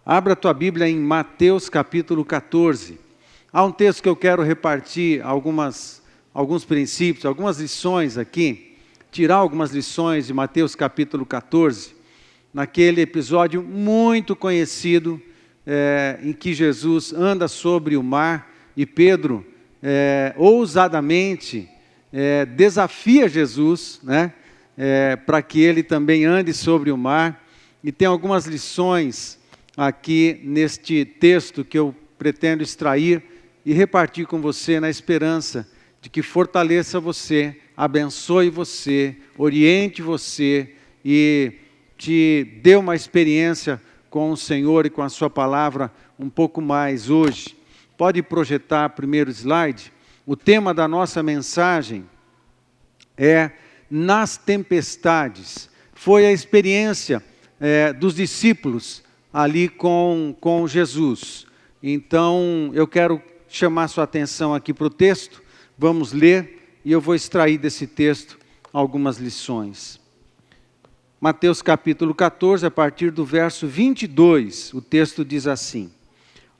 Abra a tua Bíblia em Mateus capítulo 14. Há um texto que eu quero repartir alguns princípios, algumas lições aqui, tirar algumas lições de Mateus capítulo 14, naquele episódio muito conhecido em que Jesus anda sobre o mar e Pedro ousadamente desafia Jesus, para que ele também ande sobre o mar. E tem algumas lições aqui neste texto que eu pretendo extrair e repartir com você na esperança de que fortaleça você, abençoe você, oriente você e te dê uma experiência com o Senhor e com a sua palavra um pouco mais hoje. Pode projetar o primeiro slide. O tema da nossa mensagem é nas tempestades. Foi a experiência dos discípulos ali com Jesus. Então, eu quero chamar sua atenção aqui para o texto. Vamos ler e eu vou extrair desse texto algumas lições. Mateus capítulo 14, a partir do verso 22, o texto diz assim: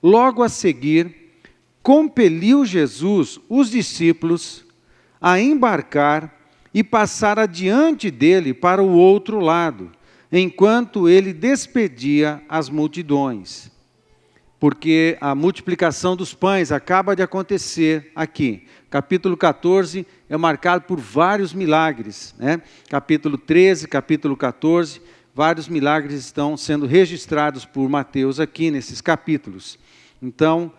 Logo a seguir, compeliu Jesus os discípulos a embarcar e passar adiante dele para o outro lado, enquanto ele despedia as multidões. Porque a multiplicação dos pães acaba de acontecer aqui. Capítulo 14 é marcado por vários milagres, Capítulo 13, capítulo 14, vários milagres estão sendo registrados por Mateus aqui nesses capítulos. Então,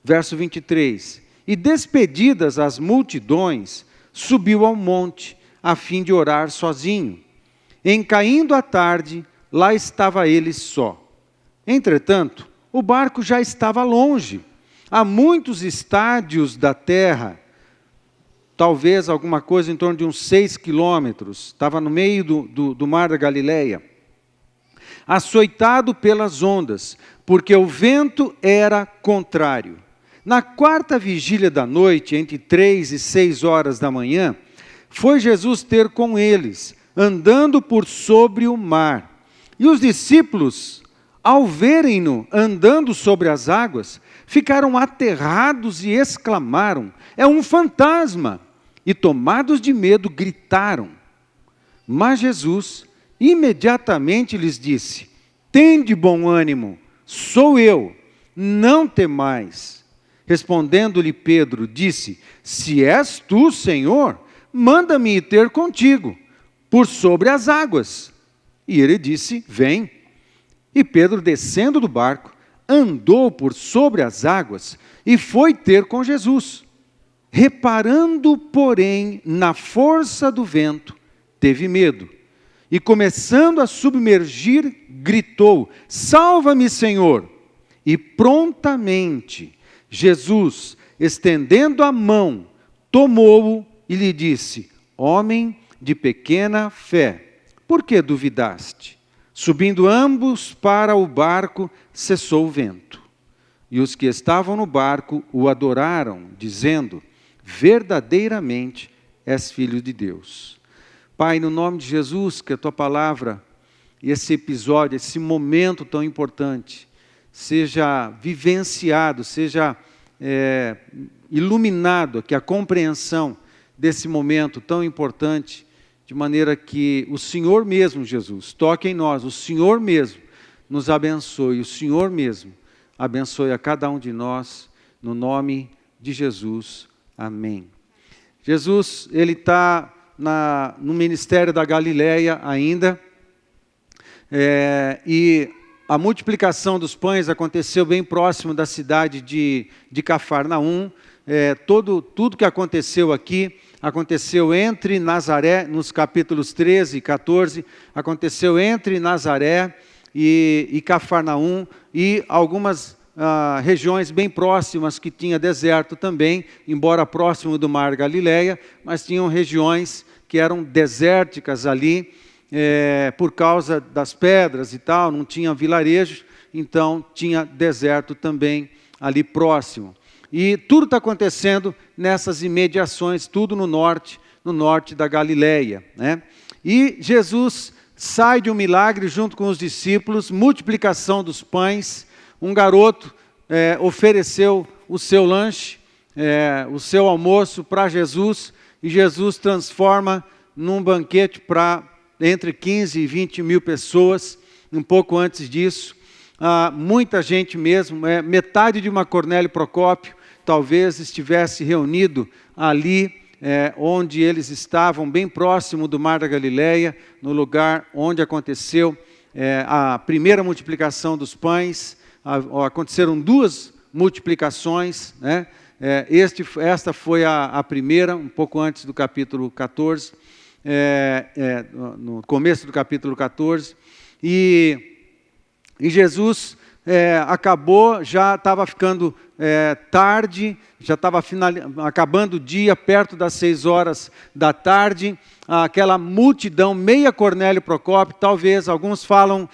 verso 23. E despedidas as multidões, subiu ao monte, a fim de orar sozinho. Em caindo a tarde, lá estava ele só. Entretanto, o barco já estava longe, a muitos estádios da terra, talvez alguma coisa em torno de uns 6 quilômetros, estava no meio do mar da Galileia, açoitado pelas ondas, porque o vento era contrário. Na quarta vigília da noite, entre 3 e 6 horas da manhã, foi Jesus ter com eles, andando por sobre o mar. E os discípulos, ao verem-no andando sobre as águas, ficaram aterrados e exclamaram: é um fantasma! E tomados de medo, gritaram. Mas Jesus imediatamente lhes disse: tende bom ânimo, sou eu, não temais. Respondendo-lhe Pedro, disse: se és tu, Senhor, manda-me ir ter contigo por sobre as águas. E ele disse: vem. E Pedro, descendo do barco, andou por sobre as águas e foi ter com Jesus. Reparando, porém, na força do vento, teve medo. E começando a submergir, gritou: salva-me, Senhor! E prontamente Jesus, estendendo a mão, tomou-o e lhe disse: homem de pequena fé, por que duvidaste? Subindo ambos para o barco, cessou o vento. E os que estavam no barco o adoraram, dizendo: verdadeiramente és filho de Deus. Pai, no nome de Jesus, que a tua palavra, e esse episódio, esse momento tão importante, seja vivenciado, seja iluminado, que a compreensão desse momento tão importante, de maneira que o Senhor mesmo, Jesus, toque em nós, o Senhor mesmo nos abençoe, o Senhor mesmo abençoe a cada um de nós, no nome de Jesus, amém. Jesus, ele está no ministério da Galileia ainda, e a multiplicação dos pães aconteceu bem próximo da cidade de Cafarnaum. Tudo que aconteceu aqui, aconteceu entre Nazaré, nos capítulos 13 e 14, aconteceu entre Nazaré e Cafarnaum, e algumas regiões bem próximas que tinha deserto também, embora próximo do mar Galileia, mas tinham regiões que eram desérticas ali, por causa das pedras e tal, não tinha vilarejos, então tinha deserto também ali próximo. E tudo está acontecendo nessas imediações, tudo no norte da Galileia, E Jesus sai de um milagre junto com os discípulos, multiplicação dos pães, um garoto ofereceu o seu lanche, o seu almoço para Jesus, e Jesus transforma num banquete para entre 15 e 20 mil pessoas, um pouco antes disso. Muita gente mesmo, metade de uma Cornélio Procópio, talvez estivesse reunido ali, onde eles estavam, bem próximo do Mar da Galileia, no lugar onde aconteceu a primeira multiplicação dos pães. Aconteceram 2 multiplicações, né? Esta foi a primeira, um pouco antes do capítulo 14, no começo do capítulo 14, e Jesus acabou, já estava ficando tarde, já estava acabando o dia, perto das 6 horas da tarde, aquela multidão, meia Cornélio Procópio, talvez, alguns falam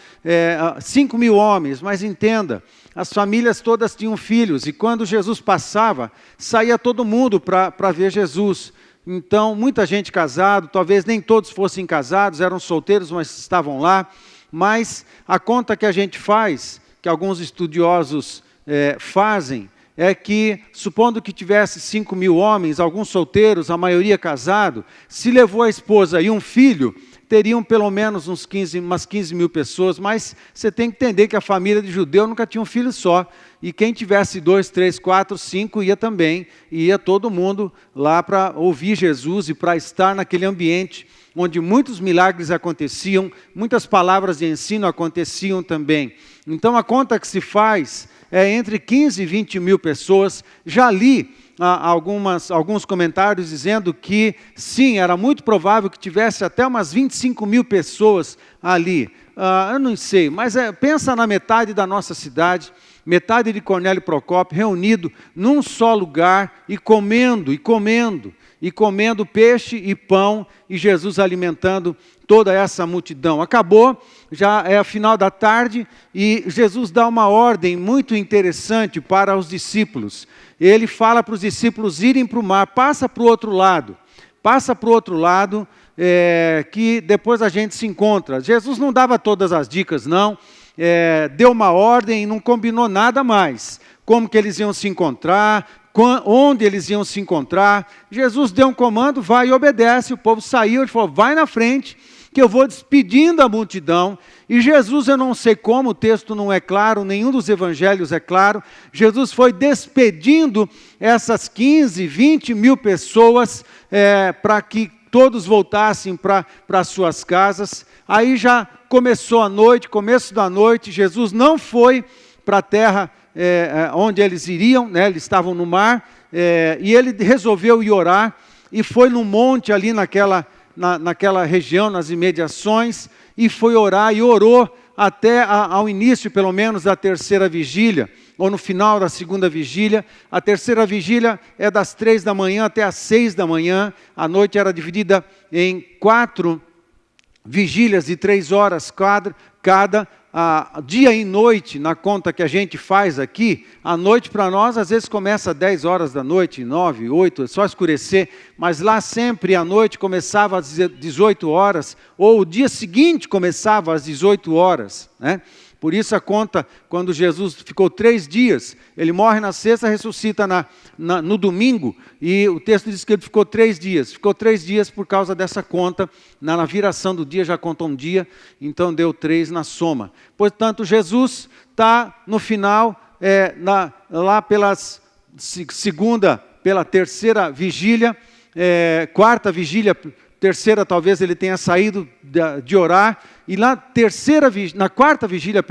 5 mil homens, mas entenda, as famílias todas tinham filhos, e quando Jesus passava, saía todo mundo para ver Jesus. Então, muita gente casada, talvez nem todos fossem casados, eram solteiros, mas estavam lá. Mas a conta que a gente faz, que alguns estudiosos fazem, é que, supondo que tivesse 5 mil homens, alguns solteiros, a maioria casado, se levou a esposa e um filho, teriam pelo menos umas 15 mil pessoas, mas você tem que entender que a família de judeu nunca tinha um filho só, e quem tivesse 2, 3, 4, 5 ia também, e ia todo mundo lá para ouvir Jesus e para estar naquele ambiente onde muitos milagres aconteciam, muitas palavras de ensino aconteciam também. Então a conta que se faz é entre 15 e 20 mil pessoas. Já li alguns comentários dizendo que sim, era muito provável que tivesse até umas 25 mil pessoas ali. Eu não sei, mas pensa na metade da nossa cidade, metade de Cornélio Procópio, reunido num só lugar e comendo peixe e pão, e Jesus alimentando toda essa multidão. Acabou, já é o final da tarde, e Jesus dá uma ordem muito interessante para os discípulos. Ele fala para os discípulos irem para o mar, passa para o outro lado, que depois a gente se encontra. Jesus não dava todas as dicas, não, deu uma ordem e não combinou nada mais. Como que eles iam se encontrar, onde eles iam se encontrar. Jesus deu um comando, vai e obedece. O povo saiu, ele falou, vai na frente, que eu vou despedindo a multidão. E Jesus, eu não sei como, o texto não é claro, nenhum dos evangelhos é claro, Jesus foi despedindo essas 15, 20 mil pessoas, para que todos voltassem para suas casas. Aí já começou a noite, começo da noite, Jesus não foi para a terra onde eles iriam, né? Eles estavam no mar, e ele resolveu ir orar, e foi no monte ali naquela região, nas imediações, e foi orar, e orou até ao início, pelo menos, da terceira vigília, ou no final da segunda vigília. A terceira vigília é das 3 da manhã até as 6 da manhã, a noite era dividida em 4 vigílias de 3 horas cada, dia e noite, na conta que a gente faz aqui. A noite para nós às vezes começa às 10 horas da noite, 9, 8, é só escurecer, mas lá sempre a noite começava às 18 horas, ou o dia seguinte começava às 18 horas, né? Por isso a conta, quando Jesus ficou 3 dias, ele morre na sexta, ressuscita no domingo, e o texto diz que ele ficou 3 dias. Ficou 3 dias por causa dessa conta, na viração do dia já conta um dia, então deu 3 na soma. Portanto, Jesus está no final, lá pela terceira vigília, quarta vigília, terceira talvez ele tenha saído de orar, e na quarta vigília,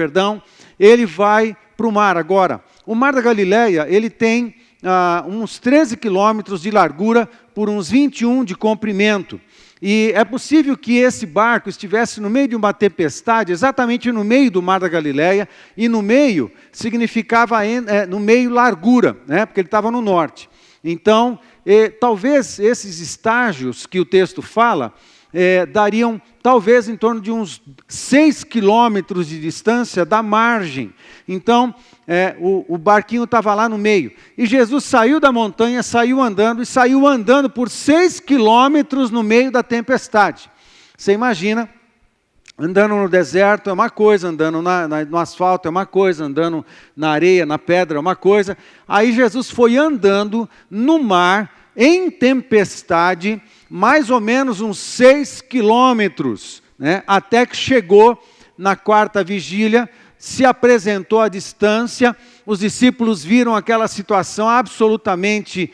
ele vai para o mar agora. O Mar da Galileia, ele tem uns 13 quilômetros de largura por uns 21 de comprimento. E é possível que esse barco estivesse no meio de uma tempestade, exatamente no meio do Mar da Galileia, e no meio significava, no meio, largura, né? Porque ele estava no norte. Então, talvez esses estágios que o texto fala, dariam talvez em torno de uns 6 quilômetros de distância da margem. Então, o barquinho estava lá no meio. E Jesus saiu da montanha, saiu andando por 6 quilômetros no meio da tempestade. Você imagina Andando no deserto é uma coisa, andando no asfalto é uma coisa, andando na areia, na pedra é uma coisa. Aí Jesus foi andando no mar, em tempestade, mais ou menos uns 6 quilômetros, né, até que chegou na quarta vigília, se apresentou à distância. Os discípulos viram aquela situação absolutamente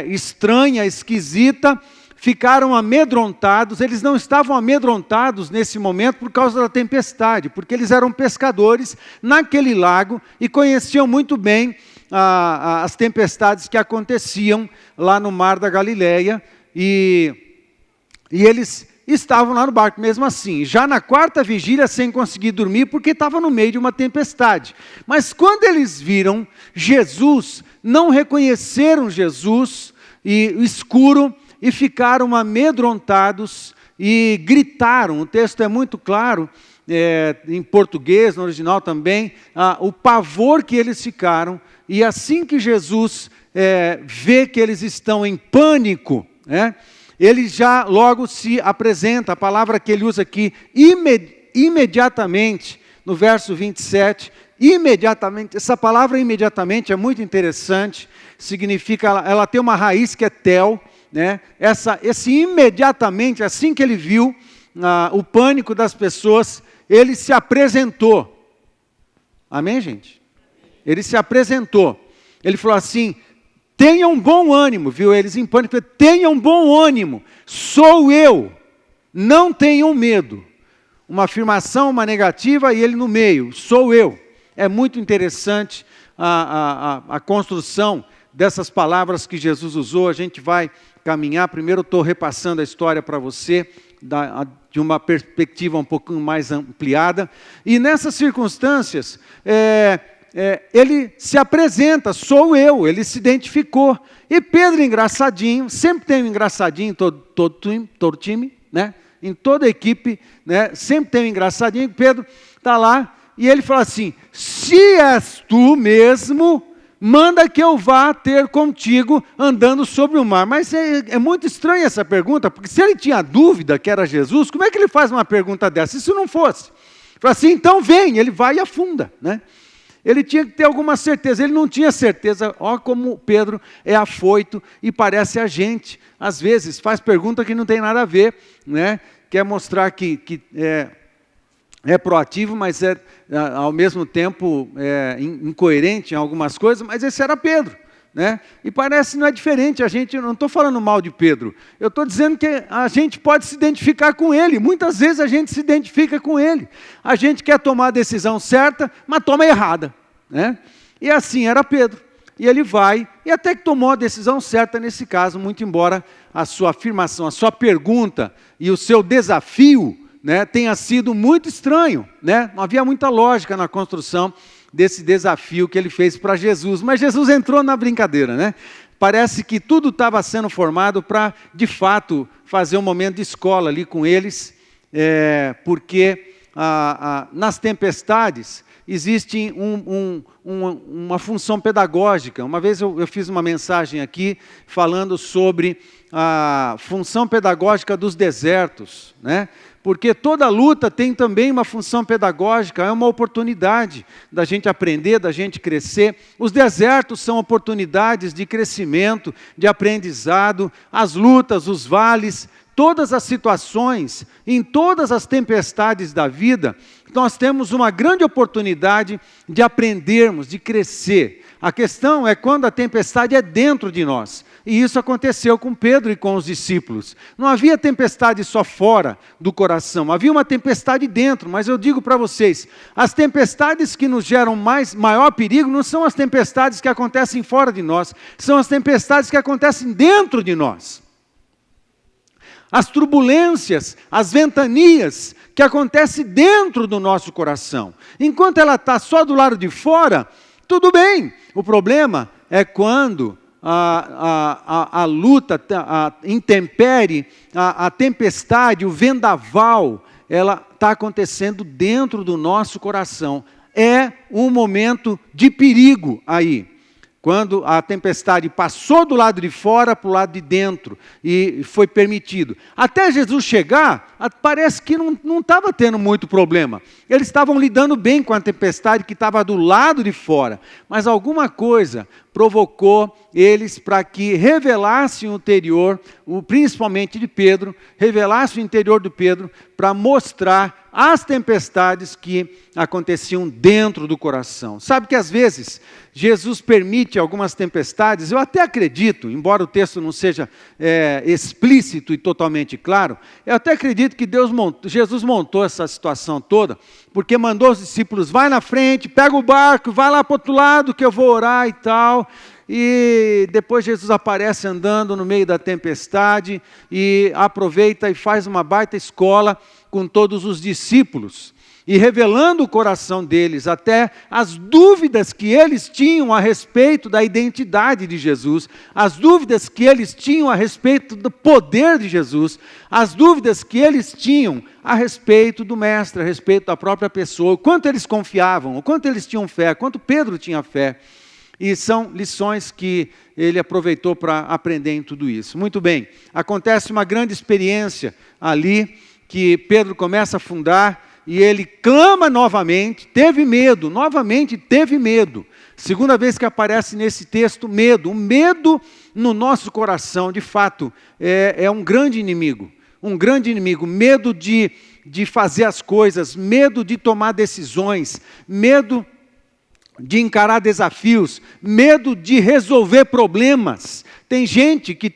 estranha, esquisita, ficaram amedrontados. Eles não estavam amedrontados nesse momento por causa da tempestade, porque eles eram pescadores naquele lago e conheciam muito bem as tempestades que aconteciam lá no mar da Galileia, e eles estavam lá no barco mesmo assim, já na quarta vigília, sem conseguir dormir, porque estava no meio de uma tempestade. Mas quando eles viram Jesus, não reconheceram Jesus, e o escuro, e ficaram amedrontados e gritaram. O texto é muito claro, em português, no original também, o pavor que eles ficaram. E assim que Jesus vê que eles estão em pânico, ele já logo se apresenta. A palavra que ele usa aqui, imediatamente, no verso 27, imediatamente. Essa palavra imediatamente é muito interessante, significa, ela tem uma raiz que é tel, né? Esse imediatamente, assim que ele viu o pânico das pessoas, ele se apresentou. Amém, gente? Ele se apresentou. Ele falou assim: tenham bom ânimo, viu? Eles em pânico, tenham bom ânimo, sou eu, não tenham medo. Uma afirmação, uma negativa, e ele no meio, sou eu. É muito interessante a construção dessas palavras que Jesus usou. A gente vai caminhar. Primeiro eu estou repassando a história para você, de uma perspectiva um pouquinho mais ampliada. E nessas circunstâncias, ele se apresenta, sou eu, ele se identificou. E Pedro, engraçadinho, sempre tem um engraçadinho em todo time, né? Em toda a equipe, né? Sempre tem um engraçadinho. Pedro está lá e ele fala assim: se és tu mesmo, manda que eu vá ter contigo andando sobre o mar. Mas é muito estranha essa pergunta, porque se ele tinha dúvida que era Jesus, como é que ele faz uma pergunta dessa? E se não fosse? Fala assim, então vem, ele vai e afunda, né? Ele tinha que ter alguma certeza, ele não tinha certeza. Ó como Pedro é afoito e parece a gente, às vezes, faz pergunta que não tem nada a ver, né? Quer mostrar que é proativo, mas ao mesmo tempo incoerente em algumas coisas. Mas esse era Pedro, né? E parece que não é diferente. Eu não estou falando mal de Pedro, eu estou dizendo que a gente pode se identificar com ele. Muitas vezes a gente se identifica com ele. A gente quer tomar a decisão certa, mas toma errada, né? E assim era Pedro. E ele vai, e até que tomou a decisão certa nesse caso, muito embora a sua afirmação, a sua pergunta e o seu desafio, né, tenha sido muito estranho, né? Não havia muita lógica na construção desse desafio que ele fez para Jesus. Mas Jesus entrou na brincadeira, né? Parece que tudo estava sendo formado para, de fato, fazer um momento de escola ali com eles, porque nas tempestades existe uma função pedagógica. Uma vez eu fiz uma mensagem aqui falando sobre a função pedagógica dos desertos, né? Porque toda luta tem também uma função pedagógica, é uma oportunidade da gente aprender, da gente crescer. Os desertos são oportunidades de crescimento, de aprendizado. As lutas, os vales, todas as situações, em todas as tempestades da vida, nós temos uma grande oportunidade de aprendermos, de crescer. A questão é quando a tempestade é dentro de nós. E isso aconteceu com Pedro e com os discípulos. Não havia tempestade só fora do coração, havia uma tempestade dentro. Mas eu digo para vocês, as tempestades que nos geram maior perigo não são as tempestades que acontecem fora de nós, são as tempestades que acontecem dentro de nós. As turbulências, as ventanias que acontecem dentro do nosso coração. Enquanto ela está só do lado de fora, tudo bem. O problema é quando a luta, a intempérie, a tempestade, o vendaval, ela está acontecendo dentro do nosso coração. É um momento de perigo aí. Quando a tempestade passou do lado de fora para o lado de dentro e foi permitido. Até Jesus chegar, parece que não estava tendo muito problema. Eles estavam lidando bem com a tempestade que estava do lado de fora. Mas alguma coisa provocou eles para que revelassem o interior, principalmente de Pedro, revelassem o interior de Pedro para mostrar as tempestades que aconteciam dentro do coração. Sabe que às vezes Jesus permite algumas tempestades, eu até acredito, embora o texto não seja explícito e totalmente claro, eu até acredito que Jesus montou essa situação toda, porque mandou os discípulos, vai na frente, pega o barco, vai lá para o outro lado que eu vou orar e tal. E depois Jesus aparece andando no meio da tempestade e aproveita e faz uma baita escola com todos os discípulos. E revelando o coração deles, até as dúvidas que eles tinham a respeito da identidade de Jesus, as dúvidas que eles tinham a respeito do poder de Jesus, as dúvidas que eles tinham a respeito do Mestre, a respeito da própria pessoa, o quanto eles confiavam, o quanto eles tinham fé, quanto Pedro tinha fé. E são lições que ele aproveitou para aprender em tudo isso. Muito bem, acontece uma grande experiência ali, que Pedro começa a afundar, e ele clama novamente, teve medo, novamente teve medo. Segunda vez que aparece nesse texto, medo. O medo no nosso coração, de fato, é um grande inimigo. Um grande inimigo, medo de fazer as coisas, medo de tomar decisões, medo de encarar desafios, medo de resolver problemas. Tem gente que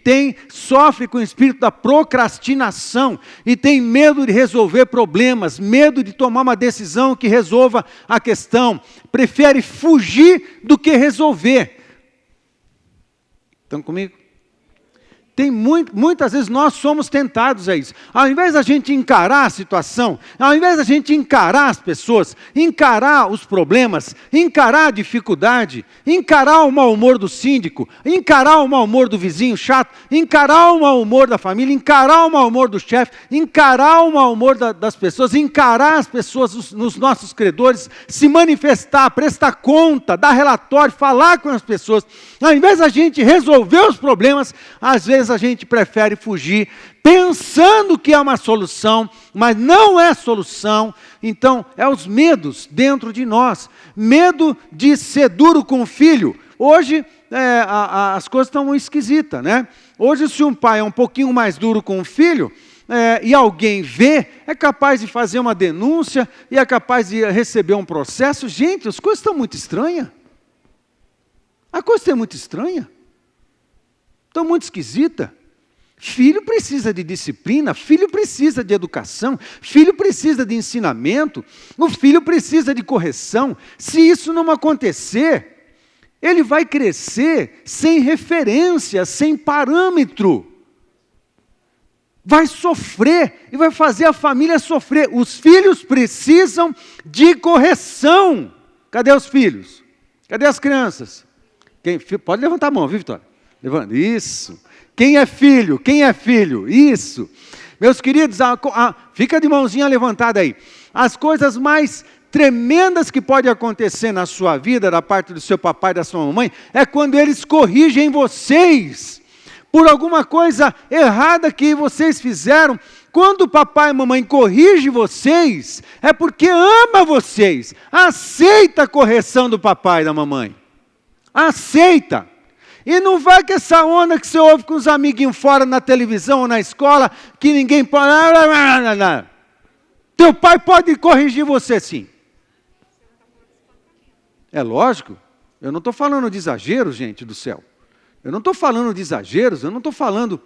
sofre com o espírito da procrastinação e tem medo de resolver problemas, medo de tomar uma decisão que resolva a questão, prefere fugir do que resolver. Estão comigo? Muitas vezes nós somos tentados a isso. Ao invés da gente encarar a situação, ao invés da gente encarar as pessoas, encarar os problemas, encarar a dificuldade, encarar o mau humor do síndico, encarar o mau humor do vizinho chato, encarar o mau humor da família, encarar o mau humor do chefe, encarar o mau humor das pessoas, encarar as pessoas, nos nossos credores, se manifestar, prestar conta, dar relatório, falar com as pessoas. Ao invés da gente resolver os problemas, às vezes a gente prefere fugir, pensando que é uma solução, mas não é solução. Então, é os medos dentro de nós. Medo de ser duro com o filho. Hoje, as coisas estão esquisitas, né? Hoje, se um pai é um pouquinho mais duro com o filho, e alguém vê, é capaz de fazer uma denúncia, e é capaz de receber um processo. Gente, as coisas estão muito estranhas. A coisa é muito estranha. Está muito esquisita. Filho precisa de disciplina, filho precisa de educação, filho precisa de ensinamento, o filho precisa de correção. Se isso não acontecer, ele vai crescer sem referência, sem parâmetro. Vai sofrer e vai fazer a família sofrer. Os filhos precisam de correção. Cadê os filhos? Cadê as crianças? Pode levantar a mão, viu, Vitória? Levanta. Isso. Quem é filho? Quem é filho? Isso. Meus queridos, fica de mãozinha levantada aí. As coisas mais tremendas que podem acontecer na sua vida, da parte do seu papai e da sua mamãe, é quando eles corrigem vocês por alguma coisa errada que vocês fizeram. Quando o papai e a mamãe corrigem vocês, é porque ama vocês. Aceita a correção do papai e da mamãe. Aceita. E não vai com essa onda que você ouve com os amiguinhos fora na televisão ou na escola, que ninguém pode... Teu pai pode corrigir você sim. É lógico. Eu não estou falando de exageros, gente do céu. Eu não estou falando de exageros, eu não estou falando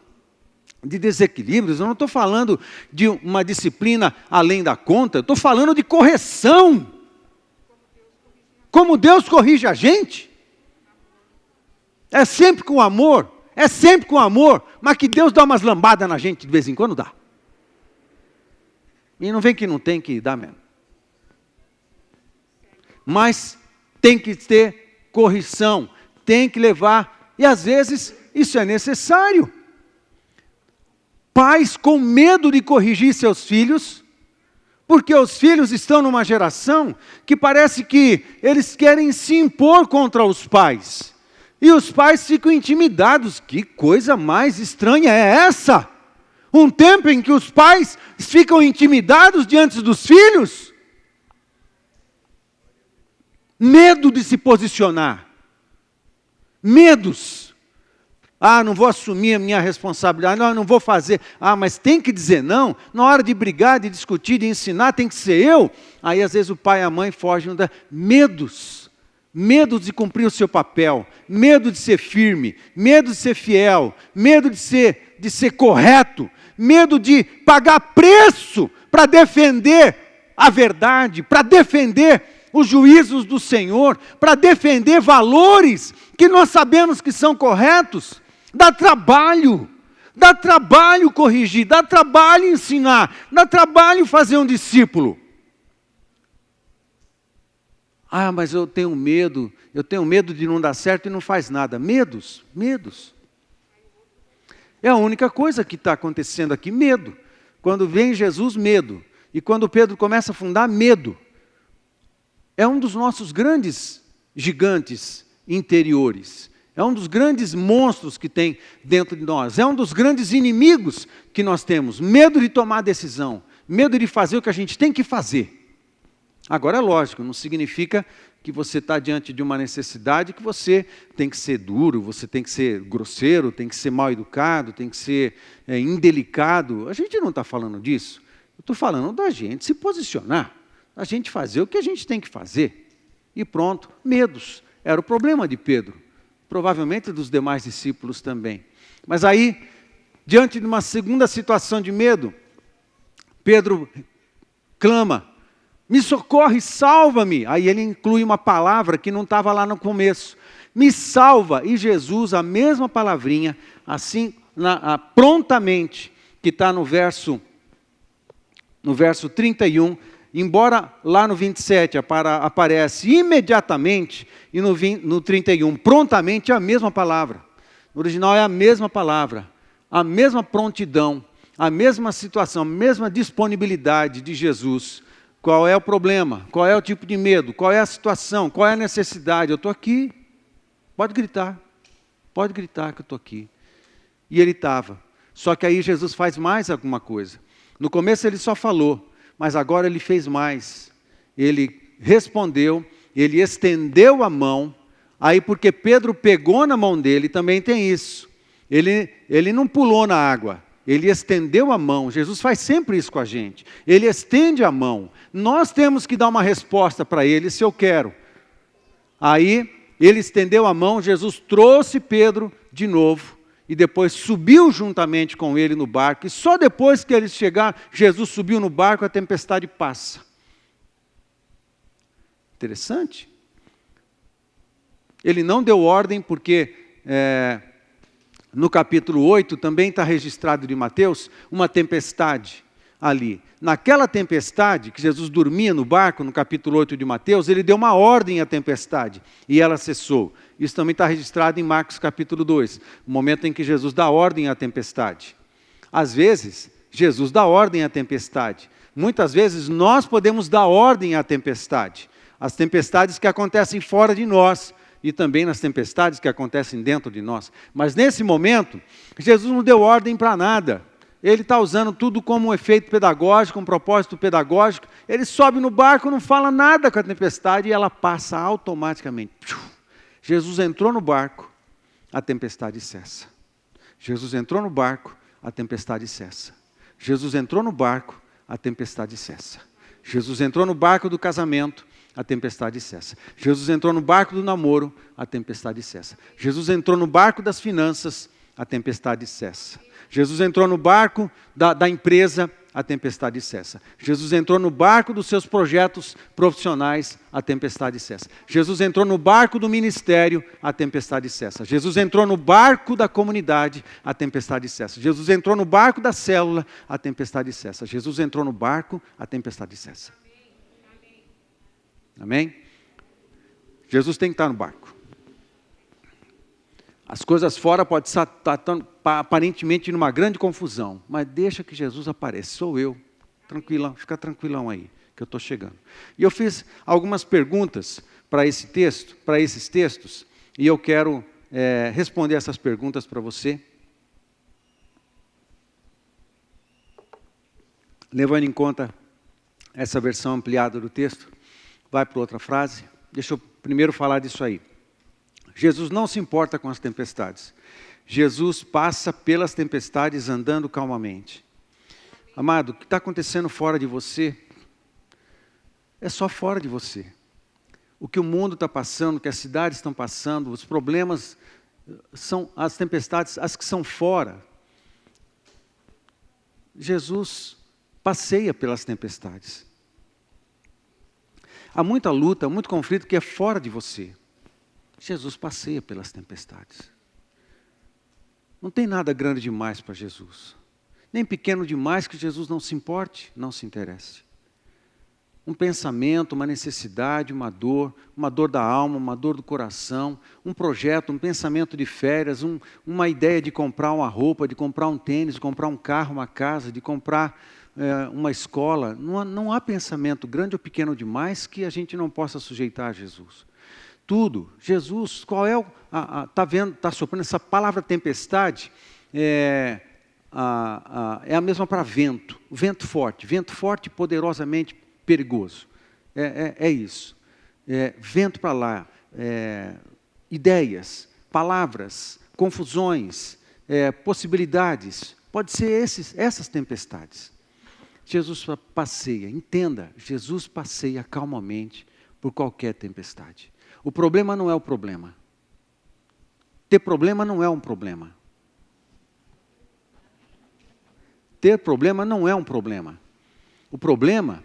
de desequilíbrios, eu não estou falando de uma disciplina além da conta, eu estou falando de correção. Como Deus corrige a gente. É sempre com amor, mas que Deus dá umas lambadas na gente de vez em quando dá. E não vem que não tem que dar mesmo. Mas tem que ter correção, tem que levar, e às vezes isso é necessário. Pais com medo de corrigir seus filhos, porque os filhos estão numa geração que parece que eles querem se impor contra os pais. E os pais ficam intimidados. Que coisa mais estranha é essa? Um tempo em que os pais ficam intimidados diante dos filhos? Medo de se posicionar. Medos. Não vou assumir a minha responsabilidade, não vou fazer. Mas tem que dizer não. Na hora de brigar, de discutir, de ensinar, tem que ser eu. Aí às vezes o pai e a mãe fogem. Medos. Medo de cumprir o seu papel, medo de ser firme, medo de ser fiel, medo de ser correto, medo de pagar preço para defender a verdade, para defender os juízos do Senhor, para defender valores que nós sabemos que são corretos. Dá trabalho corrigir, dá trabalho ensinar, dá trabalho fazer um discípulo. Mas eu tenho medo de não dar certo e não faz nada. Medos. É a única coisa que está acontecendo aqui, medo. Quando vem Jesus, medo. E quando Pedro começa a afundar, medo. É um dos nossos grandes gigantes interiores. É um dos grandes monstros que tem dentro de nós. É um dos grandes inimigos que nós temos. Medo de tomar decisão. Medo de fazer o que a gente tem que fazer. Agora é lógico, não significa que você está diante de uma necessidade que você tem que ser duro, você tem que ser grosseiro, tem que ser mal educado, tem que ser indelicado. A gente não está falando disso. Eu estou falando da gente se posicionar, da gente fazer o que a gente tem que fazer. E pronto, medos. Era o problema de Pedro, provavelmente dos demais discípulos também. Mas aí, diante de uma segunda situação de medo, Pedro clama: me socorre, salva-me. Aí ele inclui uma palavra que não estava lá no começo. Me salva. E Jesus, a mesma palavrinha, assim, prontamente, que está no verso 31, embora lá no 27 aparece imediatamente, e no 31, prontamente, é a mesma palavra. No original é a mesma palavra, a mesma prontidão, a mesma situação, a mesma disponibilidade de Jesus. Qual é o problema? Qual é o tipo de medo? Qual é a situação? Qual é a necessidade? Eu estou aqui. Pode gritar que eu estou aqui. E ele estava. Só que aí Jesus faz mais alguma coisa. No começo ele só falou, mas agora ele fez mais. Ele respondeu, ele estendeu a mão. Aí porque Pedro pegou na mão dele, também tem isso. Ele não pulou na água. Ele estendeu a mão. Jesus faz sempre isso com a gente. Ele estende a mão. Nós temos que dar uma resposta para ele, se eu quero. Aí, ele estendeu a mão, Jesus trouxe Pedro de novo, e depois subiu juntamente com ele no barco, e só depois que eles chegaram, Jesus subiu no barco, a tempestade passa. Interessante. Ele não deu ordem, porque no capítulo 8, também está registrado de Mateus, uma tempestade ali. Naquela tempestade, que Jesus dormia no barco, no capítulo 8 de Mateus, ele deu uma ordem à tempestade, e ela cessou. Isso também está registrado em Marcos capítulo 2, o momento em que Jesus dá ordem à tempestade. Às vezes, Jesus dá ordem à tempestade. Muitas vezes, nós podemos dar ordem à tempestade. As tempestades que acontecem fora de nós, e também nas tempestades que acontecem dentro de nós. Mas nesse momento, Jesus não deu ordem para nada. Ele está usando tudo como um efeito pedagógico, um propósito pedagógico. Ele sobe no barco, não fala nada com a tempestade e ela passa automaticamente. Jesus entrou no barco, a tempestade cessa. Jesus entrou no barco, a tempestade cessa. Jesus entrou no barco, a tempestade cessa. Jesus entrou no barco do casamento, a tempestade cessa. Jesus entrou no barco do namoro, a tempestade cessa. Jesus entrou no barco das finanças, a tempestade cessa. Jesus entrou no barco da empresa, a tempestade cessa. Jesus entrou no barco dos seus projetos profissionais, a tempestade cessa. Jesus entrou no barco do ministério, a tempestade cessa. Jesus entrou no barco da comunidade, a tempestade cessa. Jesus entrou no barco da célula, a tempestade cessa. Jesus entrou no barco, a tempestade cessa. Amém? Jesus tem que estar no barco. As coisas fora podem estar aparentemente numa grande confusão, mas deixa que Jesus apareça, sou eu. Tranquilão, fica tranquilão aí, que eu estou chegando. E eu fiz algumas perguntas para esse texto, para esses textos, e eu quero responder essas perguntas para você. Levando em conta essa versão ampliada do texto, vai para outra frase. Deixa eu primeiro falar disso aí. Jesus não se importa com as tempestades. Jesus passa pelas tempestades andando calmamente. Amado, o que está acontecendo fora de você, é só fora de você. O que o mundo está passando, o que as cidades estão passando, os problemas são as tempestades, as que são fora. Jesus passeia pelas tempestades. Há muita luta, muito conflito que é fora de você. Jesus passeia pelas tempestades. Não tem nada grande demais para Jesus. Nem pequeno demais que Jesus não se importe, não se interesse. Um pensamento, uma necessidade, uma dor da alma, uma dor do coração, um projeto, um pensamento de férias, uma ideia de comprar uma roupa, de comprar um tênis, de comprar um carro, uma casa, de comprar uma escola. Não há pensamento grande ou pequeno demais que a gente não possa sujeitar a Jesus. Tudo. Jesus, qual é está soprando essa palavra tempestade, é a mesma para vento. Vento forte poderosamente perigoso. É isso. Vento para lá. Ideias, palavras, confusões, possibilidades. Pode ser essas tempestades. Jesus passeia, entenda, Jesus passeia calmamente por qualquer tempestade. O problema não é o problema. Ter problema não é um problema. Ter problema não é um problema. O problema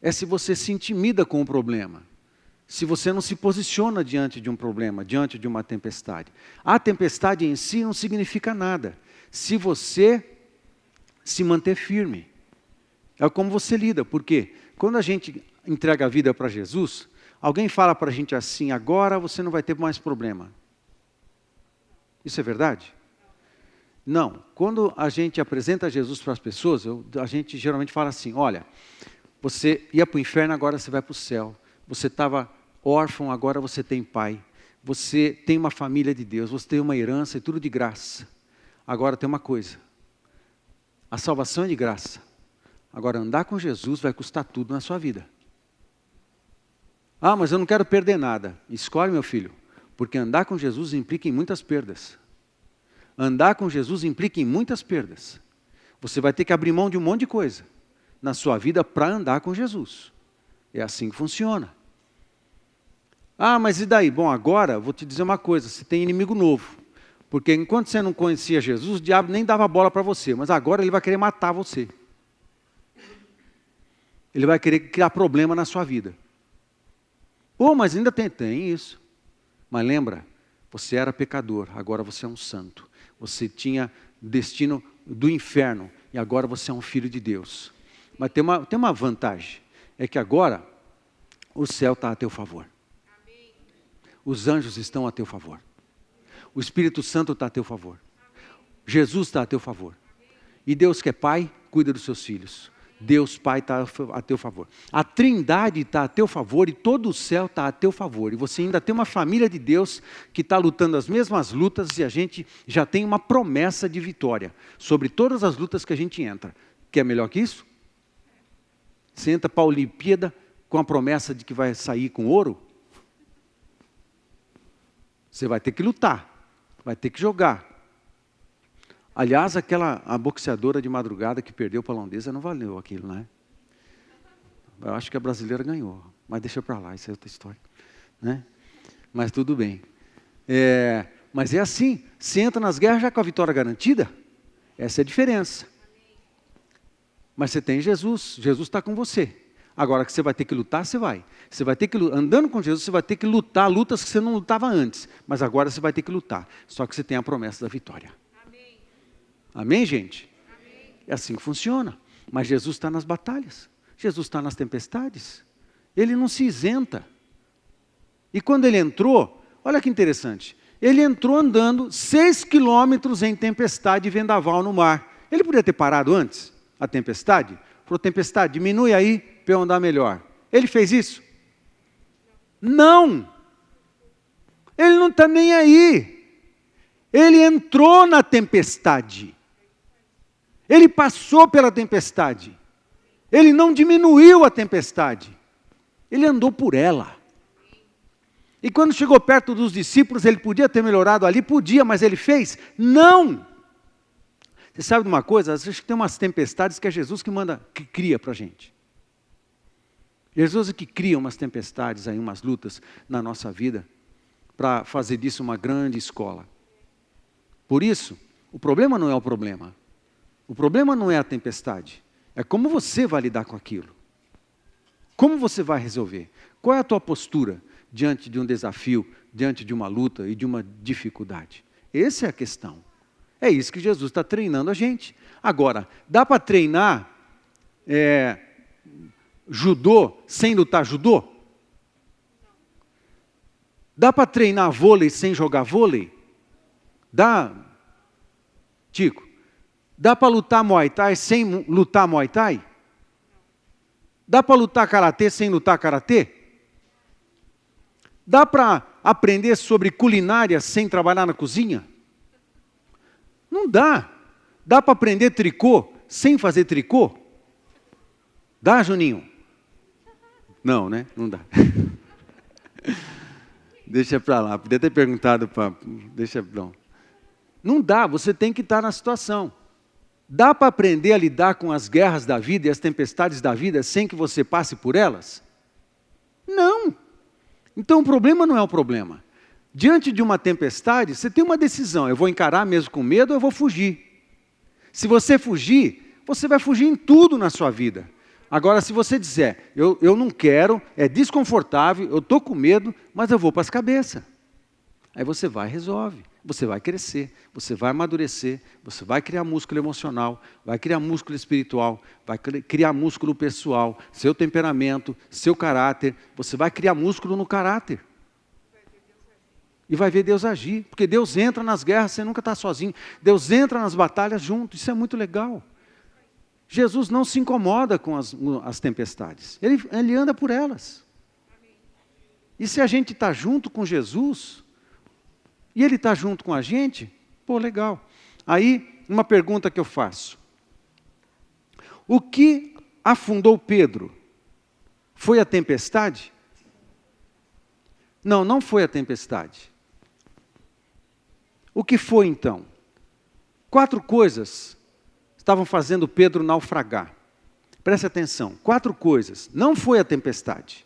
é se você se intimida com o problema. Se você não se posiciona diante de um problema, diante de uma tempestade. A tempestade em si não significa nada. Se você se manter firme. É como você lida. Porque quando a gente entrega a vida para Jesus, alguém fala para a gente assim, agora você não vai ter mais problema. Isso é verdade? Não. Quando a gente apresenta Jesus para as pessoas, a gente geralmente fala assim, olha, você ia para o inferno, agora você vai para o céu. Você estava órfão, agora você tem pai. Você tem uma família de Deus, você tem uma herança e tudo de graça. Agora tem uma coisa, a salvação é de graça. Agora andar com Jesus vai custar tudo na sua vida. Ah, mas eu não quero perder nada. Escolhe, meu filho, porque andar com Jesus implica em muitas perdas. Andar com Jesus implica em muitas perdas. Você vai ter que abrir mão de um monte de coisa na sua vida para andar com Jesus. É assim que funciona. Ah, mas e daí? Bom, agora vou te dizer uma coisa, você tem inimigo novo. Porque enquanto você não conhecia Jesus, o diabo nem dava bola para você, mas agora ele vai querer matar você. Ele vai querer criar problema na sua vida. Pô, mas ainda tem isso. Mas lembra, você era pecador, agora você é um santo. Você tinha destino do inferno e agora você é um filho de Deus. Mas tem uma vantagem, é que agora o céu está a teu favor. Os anjos estão a teu favor. O Espírito Santo está a teu favor. Jesus está a teu favor. E Deus que é Pai, cuida dos seus filhos. Deus Pai está a teu favor. A Trindade está a teu favor e todo o céu está a teu favor. E você ainda tem uma família de Deus que está lutando as mesmas lutas e a gente já tem uma promessa de vitória sobre todas as lutas que a gente entra. Quer melhor que isso? Você entra para a Olimpíada com a promessa de que vai sair com ouro? Você vai ter que lutar, vai ter que jogar. Aliás, a boxeadora de madrugada que perdeu para a holandesa não valeu aquilo, né? Eu acho que a brasileira ganhou, mas deixa para lá, isso é outra história, né? Mas tudo bem. Mas é assim, você entra nas guerras já com a vitória garantida, essa é a diferença. Mas você tem Jesus, Jesus está com você. Agora que você vai ter que lutar, você vai. Você vai ter que, andando com Jesus, você vai ter que lutar lutas que você não lutava antes. Mas agora você vai ter que lutar. Só que você tem a promessa da vitória. Amém, amém, gente? Amém. É assim que funciona. Mas Jesus está nas batalhas. Jesus está nas tempestades. Ele não se isenta. E quando ele entrou, olha que interessante. Ele entrou andando 6 quilômetros em tempestade e vendaval no mar. Ele podia ter parado antes, a tempestade. Falou, tempestade, diminui aí para eu andar melhor. Ele fez isso? Não! Ele não está nem aí. Ele entrou na tempestade. Ele passou pela tempestade. Ele não diminuiu a tempestade. Ele andou por ela. E quando chegou perto dos discípulos, ele podia ter melhorado ali? Podia, mas ele fez? Não! Você sabe de uma coisa? Às vezes tem umas tempestades que é Jesus que manda, que cria para a gente. Jesus é que cria umas tempestades, aí, umas lutas na nossa vida, para fazer disso uma grande escola. Por isso, o problema não é o problema. O problema não é a tempestade. É como você vai lidar com aquilo. Como você vai resolver? Qual é a tua postura diante de um desafio, diante de uma luta e de uma dificuldade? Essa é a questão. É isso que Jesus está treinando a gente. Agora, dá para treinar judô sem lutar judô? Dá para treinar vôlei sem jogar vôlei? Dá, Tico? Dá para lutar Muay Thai sem lutar Muay Thai? Dá para lutar karatê sem lutar karatê? Dá para aprender sobre culinária sem trabalhar na cozinha? Não dá. Dá para aprender tricô sem fazer tricô? Dá, Juninho? Não, né? Não dá. Deixa para lá. Podia ter perguntado para... Deixa, não. Não dá, você tem que estar na situação. Dá para aprender a lidar com as guerras da vida e as tempestades da vida sem que você passe por elas? Não. Então o problema não é o problema. Diante de uma tempestade, você tem uma decisão. Eu vou encarar mesmo com medo ou eu vou fugir? Se você fugir, você vai fugir em tudo na sua vida. Agora, se você disser, eu não quero, é desconfortável, eu estou com medo, mas eu vou para as cabeças. Aí você vai e resolve. Você vai crescer, você vai amadurecer, você vai criar músculo emocional, vai criar músculo espiritual, vai criar músculo pessoal, seu temperamento, seu caráter. Você vai criar músculo no caráter. E vai ver Deus agir, porque Deus entra nas guerras, você nunca está sozinho. Deus entra nas batalhas junto, isso é muito legal. Jesus não se incomoda com as tempestades, ele anda por elas. E se a gente está junto com Jesus, e Ele está junto com a gente, pô, legal. Aí, uma pergunta que eu faço. O que afundou Pedro? Foi a tempestade? Não, não foi a tempestade. O que foi então? 4 coisas estavam fazendo Pedro naufragar. Preste atenção, 4 coisas. Não foi a tempestade,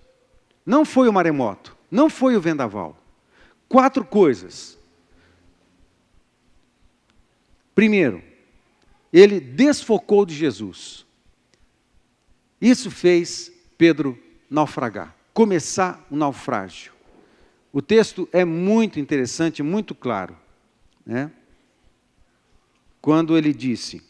não foi o maremoto, não foi o vendaval. 4 coisas. Primeiro, ele desfocou de Jesus. Isso fez Pedro naufragar, começar o naufrágio. O texto é muito interessante, muito claro, né? Quando ele disse,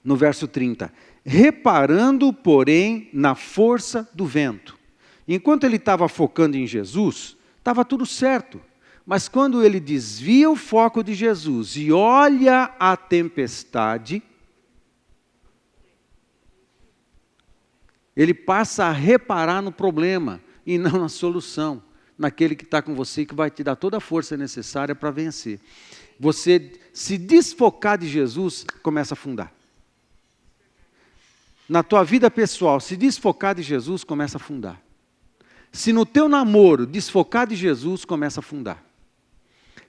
no verso 30, reparando, porém, na força do vento. Enquanto ele estava focando em Jesus, estava tudo certo. Mas quando ele desvia o foco de Jesus e olha a tempestade, ele passa a reparar no problema e não na solução, naquele que está com você e que vai te dar toda a força necessária para vencer. Você se desfocar de Jesus, começa a afundar. Na tua vida pessoal, se desfocar de Jesus, começa a afundar. Se no teu namoro desfocar de Jesus, começa a afundar.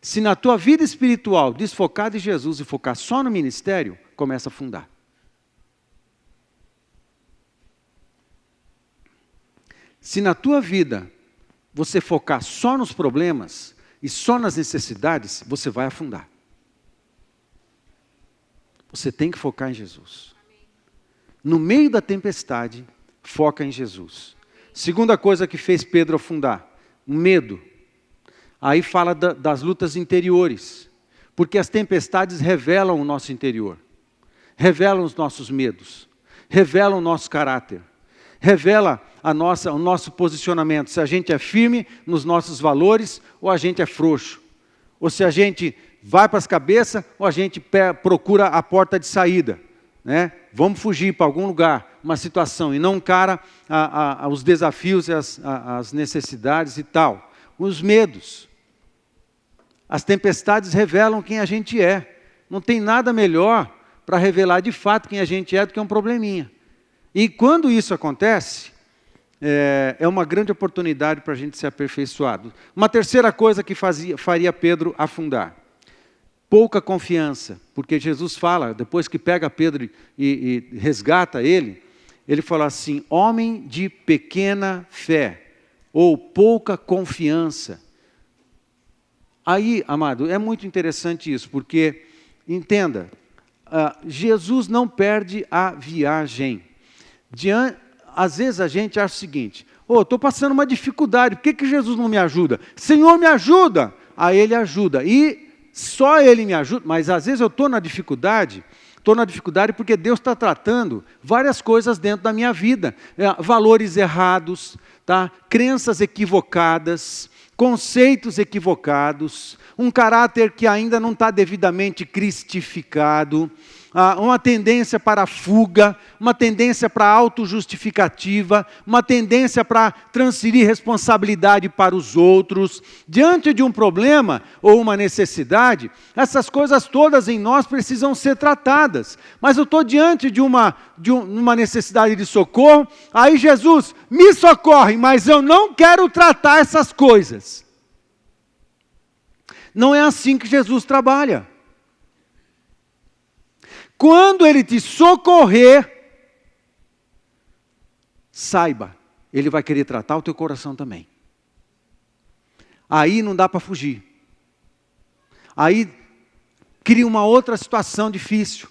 Se na tua vida espiritual desfocar de Jesus e focar só no ministério, começa a afundar. Se na tua vida você focar só nos problemas e só nas necessidades, você vai afundar. Você tem que focar em Jesus. No meio da tempestade, foca em Jesus. Segunda coisa que fez Pedro afundar, o medo. Aí fala das lutas interiores, porque as tempestades revelam o nosso interior, revelam os nossos medos, revelam o nosso caráter, revela o nosso posicionamento, se a gente é firme nos nossos valores ou a gente é frouxo, ou se a gente vai para as cabeças ou a gente procura a porta de saída, né? Vamos fugir para algum lugar, uma situação, e não encara os desafios e as necessidades e tal. Os medos. As tempestades revelam quem a gente é. Não tem nada melhor para revelar de fato quem a gente é do que um probleminha. E quando isso acontece, é uma grande oportunidade para a gente ser aperfeiçoado. Uma terceira coisa que faria Pedro afundar. Pouca confiança, porque Jesus fala, depois que pega Pedro e resgata ele fala assim, homem de pequena fé, ou pouca confiança. Aí, amado, é muito interessante isso, porque, entenda, Jesus não perde a viagem. Às vezes a gente acha o seguinte, estou passando uma dificuldade, por que Jesus não me ajuda? Senhor, me ajuda! Aí Ele ajuda, e só Ele me ajuda, mas às vezes eu estou na dificuldade porque Deus está tratando várias coisas dentro da minha vida, valores errados, tá? Crenças equivocadas, conceitos equivocados, um caráter que ainda não está devidamente cristificado, uma tendência para a fuga, uma tendência para a autojustificativa, uma tendência para transferir responsabilidade para os outros. Diante de um problema ou uma necessidade, essas coisas todas em nós precisam ser tratadas. Mas eu estou diante de uma necessidade de socorro, aí Jesus me socorre, mas eu não quero tratar essas coisas. Não é assim que Jesus trabalha. Quando Ele te socorrer, saiba, Ele vai querer tratar o teu coração também. Aí não dá para fugir. Aí cria uma outra situação difícil.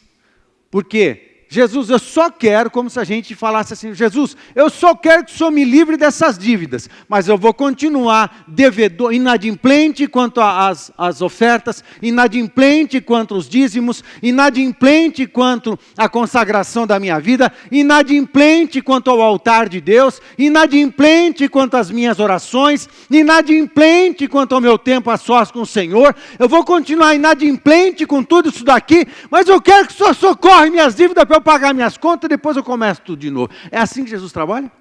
Por quê? Jesus, eu só quero, como se a gente falasse assim, Jesus, eu só quero que o Senhor me livre dessas dívidas, mas eu vou continuar devedor, inadimplente quanto às ofertas, inadimplente quanto aos dízimos, inadimplente quanto à consagração da minha vida, inadimplente quanto ao altar de Deus, inadimplente quanto às minhas orações, inadimplente quanto ao meu tempo a sós com o Senhor, eu vou continuar inadimplente com tudo isso daqui, mas eu quero que o Senhor socorre minhas dívidas para eu pagar minhas contas e depois eu começo tudo de novo. É assim que Jesus trabalha?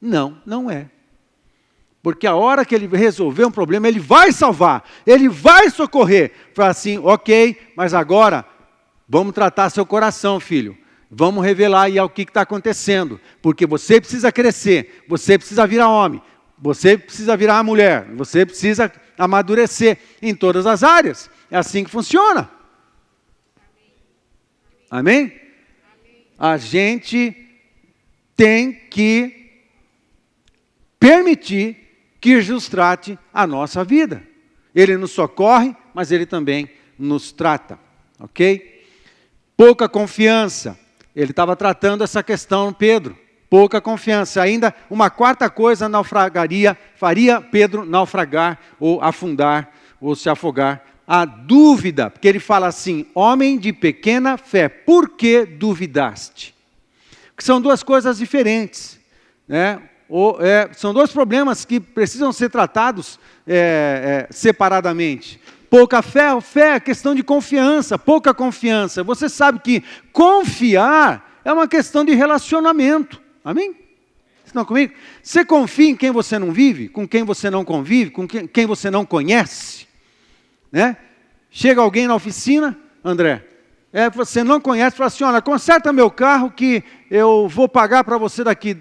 Não, não é. Porque a hora que Ele resolver um problema, Ele vai salvar, Ele vai socorrer. Fala assim, ok, mas agora vamos tratar seu coração, filho. Vamos revelar aí o que está acontecendo. Porque você precisa crescer, você precisa virar homem, você precisa virar mulher, você precisa amadurecer em todas as áreas. É assim que funciona. Amém? A gente tem que permitir que Jesus trate a nossa vida. Ele nos socorre, mas Ele também nos trata. Ok? Pouca confiança. Ele estava tratando essa questão, Pedro. Pouca confiança. Ainda uma quarta coisa faria Pedro naufragar, ou afundar, ou se afogar. A dúvida, porque ele fala assim, homem de pequena fé, por que duvidaste? Porque são duas coisas diferentes, né? São dois problemas que precisam ser tratados separadamente. Pouca fé é questão de confiança, pouca confiança. Você sabe que confiar é uma questão de relacionamento, amém? Estão comigo? Você confia em quem você não vive, com quem você não convive, com quem você não conhece? Né? Chega alguém na oficina, André, você não conhece, fala assim, olha, conserta meu carro que eu vou pagar para você daqui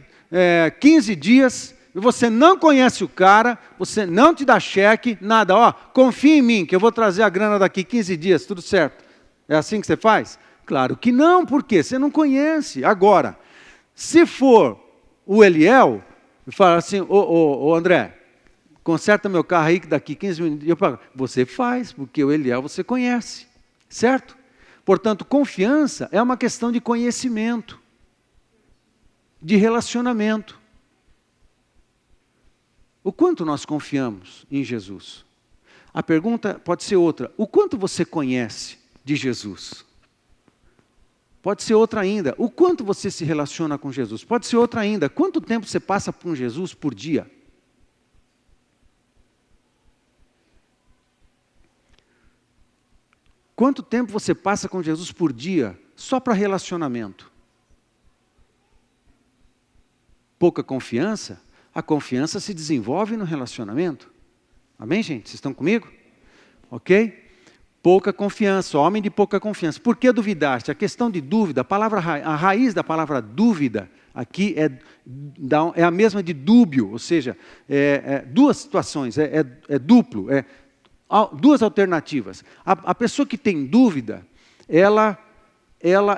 15 dias, e você não conhece o cara, você não te dá cheque, nada, confia em mim que eu vou trazer a grana daqui 15 dias, tudo certo. É assim que você faz? Claro que não, por quê? Você não conhece. Agora, se for o Eliel, fala assim, ô André, conserta meu carro aí que daqui 15 minutos eu pago. Você faz, porque o Eliel você conhece, certo? Portanto, confiança é uma questão de conhecimento, de relacionamento. O quanto nós confiamos em Jesus? A pergunta pode ser outra. O quanto você conhece de Jesus? Pode ser outra ainda. O quanto você se relaciona com Jesus? Pode ser outra ainda. Quanto tempo você passa com Jesus por dia? Quanto tempo você passa com Jesus por dia só para relacionamento? Pouca confiança? A confiança se desenvolve no relacionamento. Amém, gente? Vocês estão comigo? ok? Pouca confiança, homem de pouca confiança. Por que duvidaste? A questão de dúvida, a raiz da palavra dúvida aqui é a mesma de dúbio, ou seja, duas situações, duplo, duas alternativas. A pessoa que tem dúvida, ela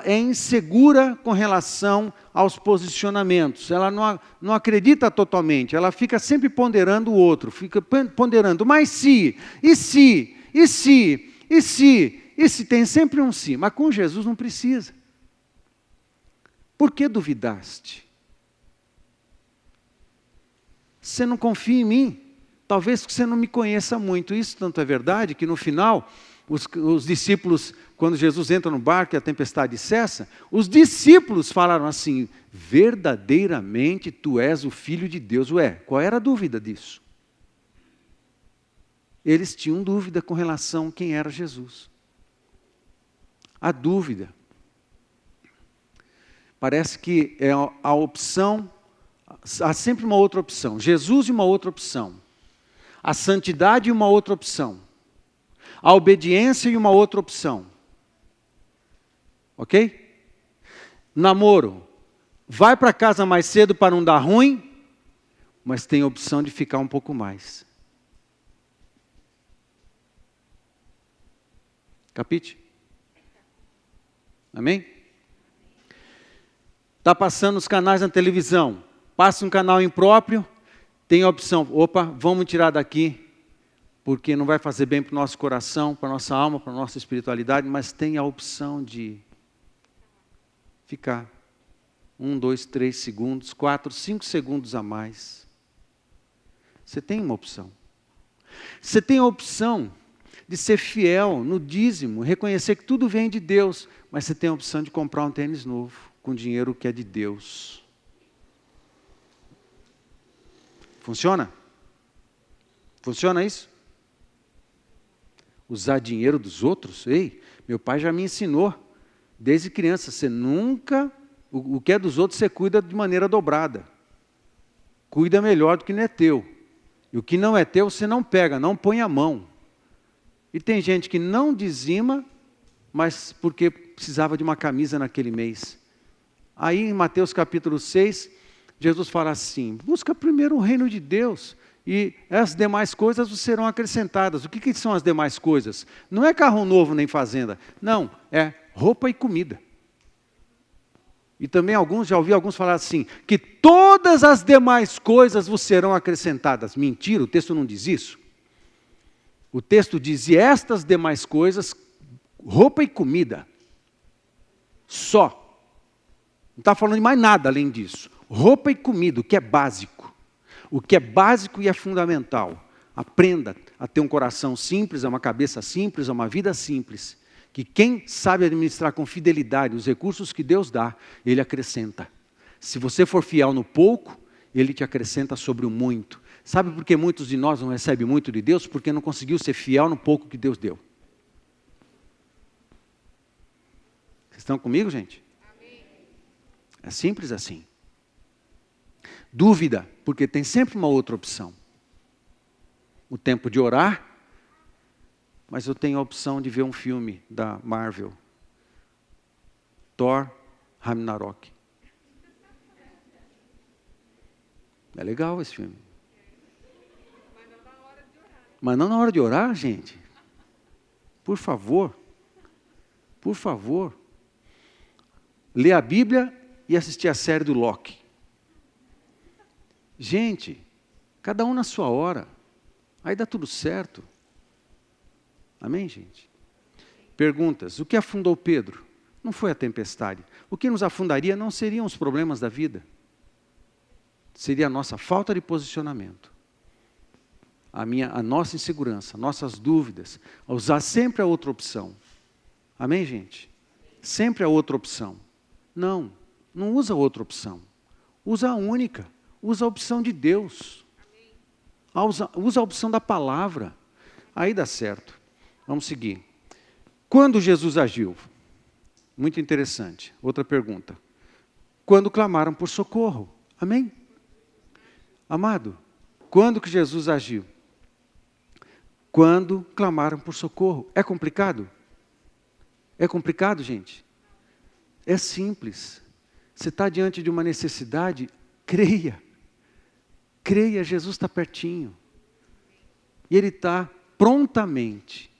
é insegura com relação aos posicionamentos, ela não acredita totalmente, ela fica sempre ponderando o outro, fica ponderando, mas se, e se, e se, e se, tem sempre um se, mas com Jesus não precisa. Por que duvidaste? Você não confia em mim? Talvez você não me conheça muito. Isso tanto é verdade que no final, os discípulos, quando Jesus entra no barco e a tempestade cessa, os discípulos falaram assim, verdadeiramente tu és o Filho de Deus. Ué, qual era a dúvida disso? Eles tinham dúvida com relação a quem era Jesus. A dúvida. Parece que é a opção, há sempre uma outra opção. Jesus e uma outra opção. A santidade e uma outra opção. A obediência e uma outra opção. Ok? Namoro. Vai para casa mais cedo para não dar ruim, mas tem a opção de ficar um pouco mais. Capite? Amém? Está passando os canais na televisão. Passa um canal impróprio, tem a opção, opa, vamos tirar daqui, porque não vai fazer bem para o nosso coração, para a nossa alma, para a nossa espiritualidade, mas tem a opção de ficar 1, 2, 3 segundos, 4, 5 segundos a mais. Você tem uma opção. Você tem a opção de ser fiel no dízimo, reconhecer que tudo vem de Deus, mas você tem a opção de comprar um tênis novo, com dinheiro que é de Deus. Funciona? Funciona isso? Usar dinheiro dos outros? Ei, meu pai já me ensinou, desde criança, você nunca, o que é dos outros você cuida de maneira dobrada. Cuida melhor do que não é teu. E o que não é teu você não pega, não põe a mão. E tem gente que não dizima, mas porque precisava de uma camisa naquele mês. Aí em Mateus capítulo 6, Jesus fala assim, busca primeiro o reino de Deus, e as demais coisas serão acrescentadas. O que são as demais coisas? Não é carro novo nem fazenda, não, é roupa e comida. E também já ouvi alguns falar assim, que todas as demais coisas vos serão acrescentadas. Mentira, o texto não diz isso. O texto diz, e estas demais coisas, roupa e comida, só. Não está falando de mais nada além disso. Roupa e comida, o que é básico. O que é básico e é fundamental. Aprenda a ter um coração simples, a uma cabeça simples, a uma vida simples. Que quem sabe administrar com fidelidade os recursos que Deus dá, Ele acrescenta. Se você for fiel no pouco, Ele te acrescenta sobre o muito. Sabe por que muitos de nós não recebem muito de Deus? Porque não conseguiu ser fiel no pouco que Deus deu. Vocês estão comigo, gente? É simples assim. Dúvida, porque tem sempre uma outra opção. O tempo de orar, mas eu tenho a opção de ver um filme da Marvel. Thor, Ragnarok. É legal esse filme. Mas não na hora de orar, gente. Por favor. Por favor. Lê a Bíblia e assistir a série do Loki. Gente, cada um na sua hora. Aí dá tudo certo. Amém, gente? Perguntas. O que afundou Pedro? Não foi a tempestade. O que nos afundaria não seriam os problemas da vida. Seria a nossa falta de posicionamento. A nossa insegurança, nossas dúvidas. A usar sempre a outra opção. Amém, gente? Sempre a outra opção. Não usa outra opção. Usa a única. Usa a opção de Deus. Usa a opção da palavra. Aí dá certo. Vamos seguir. Quando Jesus agiu? Muito interessante. Outra pergunta. Quando clamaram por socorro. Amém? Amado, quando que Jesus agiu? quando clamaram por socorro. É complicado? É complicado, gente? É simples. Você está diante de uma necessidade, creia. Creia, Jesus está pertinho. E Ele está prontamente,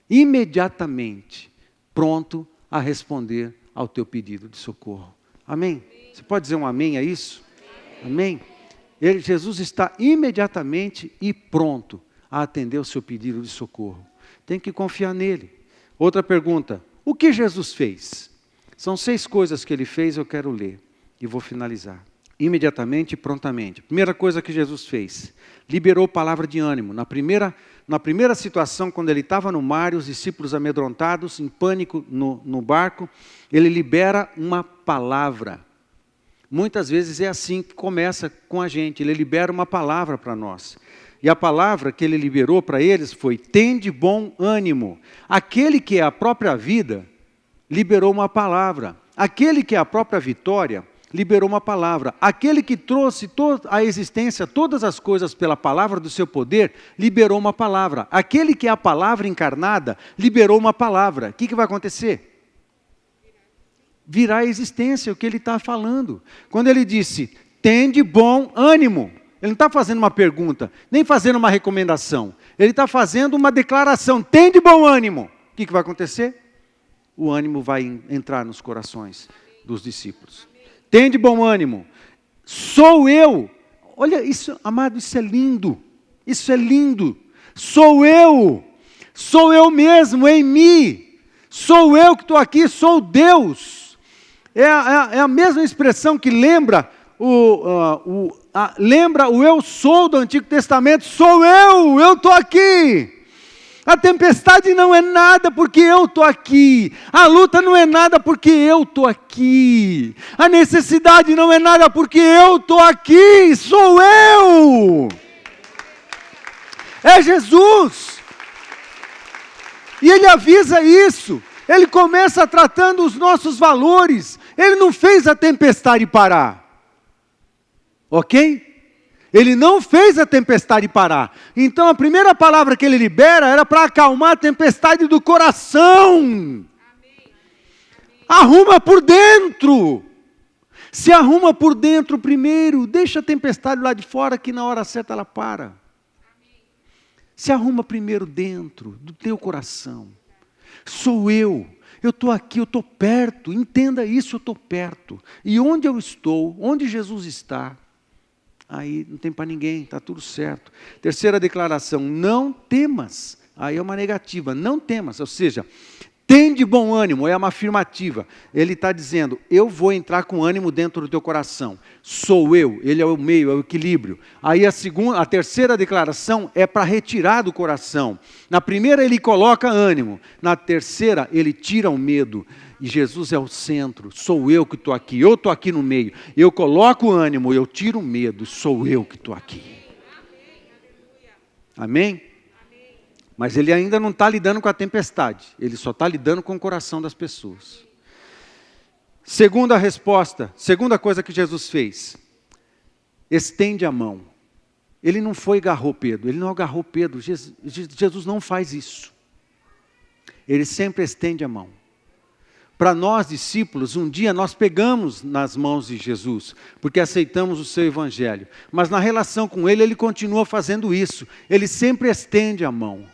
imediatamente, pronto a responder ao teu pedido de socorro. Amém? Você pode dizer um amém a isso? Amém? Jesus está imediatamente e pronto a atender o seu pedido de socorro. Tem que confiar nele. Outra pergunta, o que Jesus fez? São 6 coisas que Ele fez, eu quero ler e vou finalizar. Imediatamente e prontamente. Primeira coisa que Jesus fez, liberou palavra de ânimo. Na primeira situação, quando Ele estava no mar, os discípulos amedrontados, em pânico no barco, Ele libera uma palavra. Muitas vezes é assim que começa com a gente, Ele libera uma palavra para nós. E a palavra que Ele liberou para eles foi, tende bom ânimo. Aquele que é a própria vida, liberou uma palavra. Aquele que é a própria vitória, liberou uma palavra. Aquele que trouxe à existência todas as coisas pela palavra do seu poder, liberou uma palavra. Aquele que é a palavra encarnada, liberou uma palavra. O que vai acontecer? Virá à existência o que Ele está falando. Quando Ele disse, tende bom ânimo. Ele não está fazendo uma pergunta, nem fazendo uma recomendação. Ele está fazendo uma declaração, tende bom ânimo. O que vai acontecer? O ânimo vai entrar nos corações dos discípulos. Tende bom ânimo, sou eu. Olha isso, amado, isso é lindo. Isso é lindo. Sou eu mesmo em mim. Sou eu que estou aqui, sou Deus. É a mesma expressão que lembra o eu sou do Antigo Testamento. Sou eu estou aqui. A tempestade não é nada porque eu estou aqui. A luta não é nada porque eu estou aqui. A necessidade não é nada porque eu estou aqui. Sou eu. É Jesus. E Ele avisa isso. Ele começa tratando os nossos valores. Ele não fez a tempestade parar. Ok? Ele não fez a tempestade parar. Então a primeira palavra que Ele libera era para acalmar a tempestade do coração. Amém. Arruma por dentro. Se arruma por dentro primeiro, deixa a tempestade lá de fora que na hora certa ela para. Amém. Se arruma primeiro dentro do teu coração. Sou eu estou aqui, eu estou perto, entenda isso, eu estou perto. E onde eu estou, onde Jesus está, aí não tem para ninguém, está tudo certo. Terceira declaração, não temas. Aí é uma negativa, não temas, ou seja, tem de bom ânimo, é uma afirmativa. Ele está dizendo, eu vou entrar com ânimo dentro do teu coração. Sou eu, Ele é o meio, é o equilíbrio. Aí a terceira declaração é para retirar do coração. Na primeira Ele coloca ânimo, na terceira Ele tira o medo. E Jesus é o centro, sou eu que estou aqui, eu estou aqui no meio. Eu coloco ânimo, eu tiro o medo, sou eu que estou aqui. Amém? Mas Ele ainda não está lidando com a tempestade, Ele só está lidando com o coração das pessoas. Segunda resposta, segunda coisa que Jesus fez, estende a mão. Ele não foi e agarrou Pedro, Ele não agarrou Pedro, Jesus não faz isso. Ele sempre estende a mão. Para nós, discípulos, um dia nós pegamos nas mãos de Jesus, porque aceitamos o seu evangelho. Mas na relação com Ele, Ele continua fazendo isso. Ele sempre estende a mão.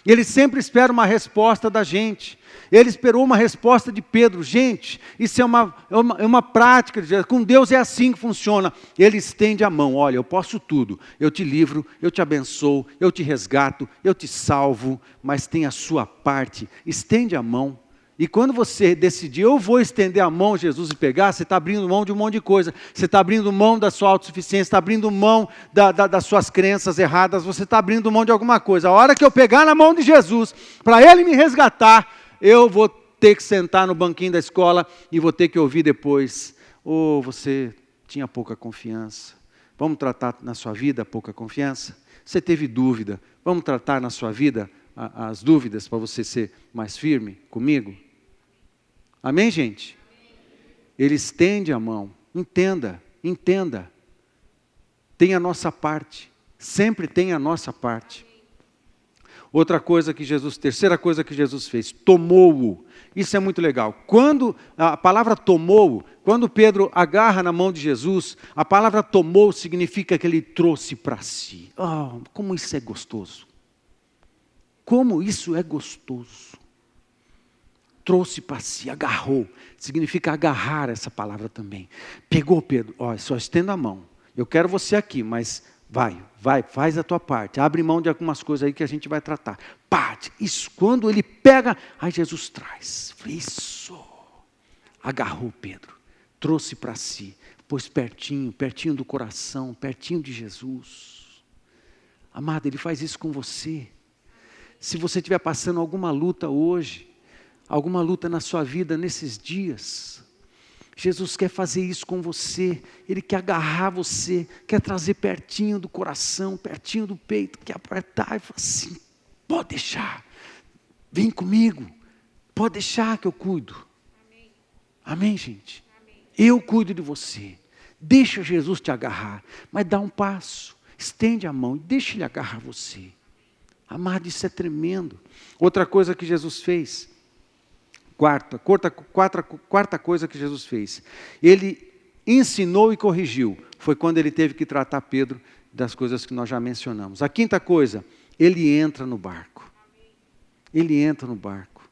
Ele sempre espera uma resposta da gente. Ele esperou uma resposta de Pedro. Gente, isso é uma prática. Com Deus é assim que funciona. Ele estende a mão. Olha, eu posso tudo. Eu te livro, eu te abençoo, eu te resgato, eu te salvo. Mas tem a sua parte. Estende a mão. E quando você decidir, eu vou estender a mão, Jesus, e pegar, você está abrindo mão de um monte de coisa. Você está abrindo mão da sua autossuficiência, está abrindo mão das suas crenças erradas, você está abrindo mão de alguma coisa. A hora que eu pegar na mão de Jesus, para Ele me resgatar, eu vou ter que sentar no banquinho da escola e vou ter que ouvir depois, você tinha pouca confiança. Vamos tratar na sua vida pouca confiança? Você teve dúvida, vamos tratar na sua vida as dúvidas para você ser mais firme comigo? Amém, gente? Ele estende a mão. Entenda. Tem a nossa parte. Sempre tem a nossa parte. Terceira coisa que Jesus fez, tomou-o. Isso é muito legal. Quando a palavra tomou, quando Pedro agarra na mão de Jesus, a palavra tomou significa que ele trouxe para si. Oh, como isso é gostoso. Como isso é gostoso. Trouxe para si, agarrou. Significa agarrar essa palavra também. Pegou Pedro, ó, só estenda a mão. Eu quero você aqui, mas vai, faz a tua parte. Abre mão de algumas coisas aí que a gente vai tratar. Parte. Isso, quando ele pega, aí Jesus traz. Isso. Agarrou Pedro. Trouxe para si. Pôs pertinho do coração, pertinho de Jesus. Amado, ele faz isso com você. Se você estiver passando alguma luta hoje, alguma luta na sua vida nesses dias, Jesus quer fazer isso com você, Ele quer agarrar você, quer trazer pertinho do coração, pertinho do peito, quer apertar e falar assim, pode deixar, vem comigo, pode deixar que eu cuido. Amém, amém, gente? Amém. Eu cuido de você, deixa Jesus te agarrar, mas dá um passo, estende a mão e deixa Ele agarrar você. Amado, isso é tremendo. Outra coisa que Jesus fez, quarta coisa que Jesus fez. Ele ensinou e corrigiu. Foi quando ele teve que tratar Pedro das coisas que nós já mencionamos. A quinta coisa, ele entra no barco. Ele entra no barco.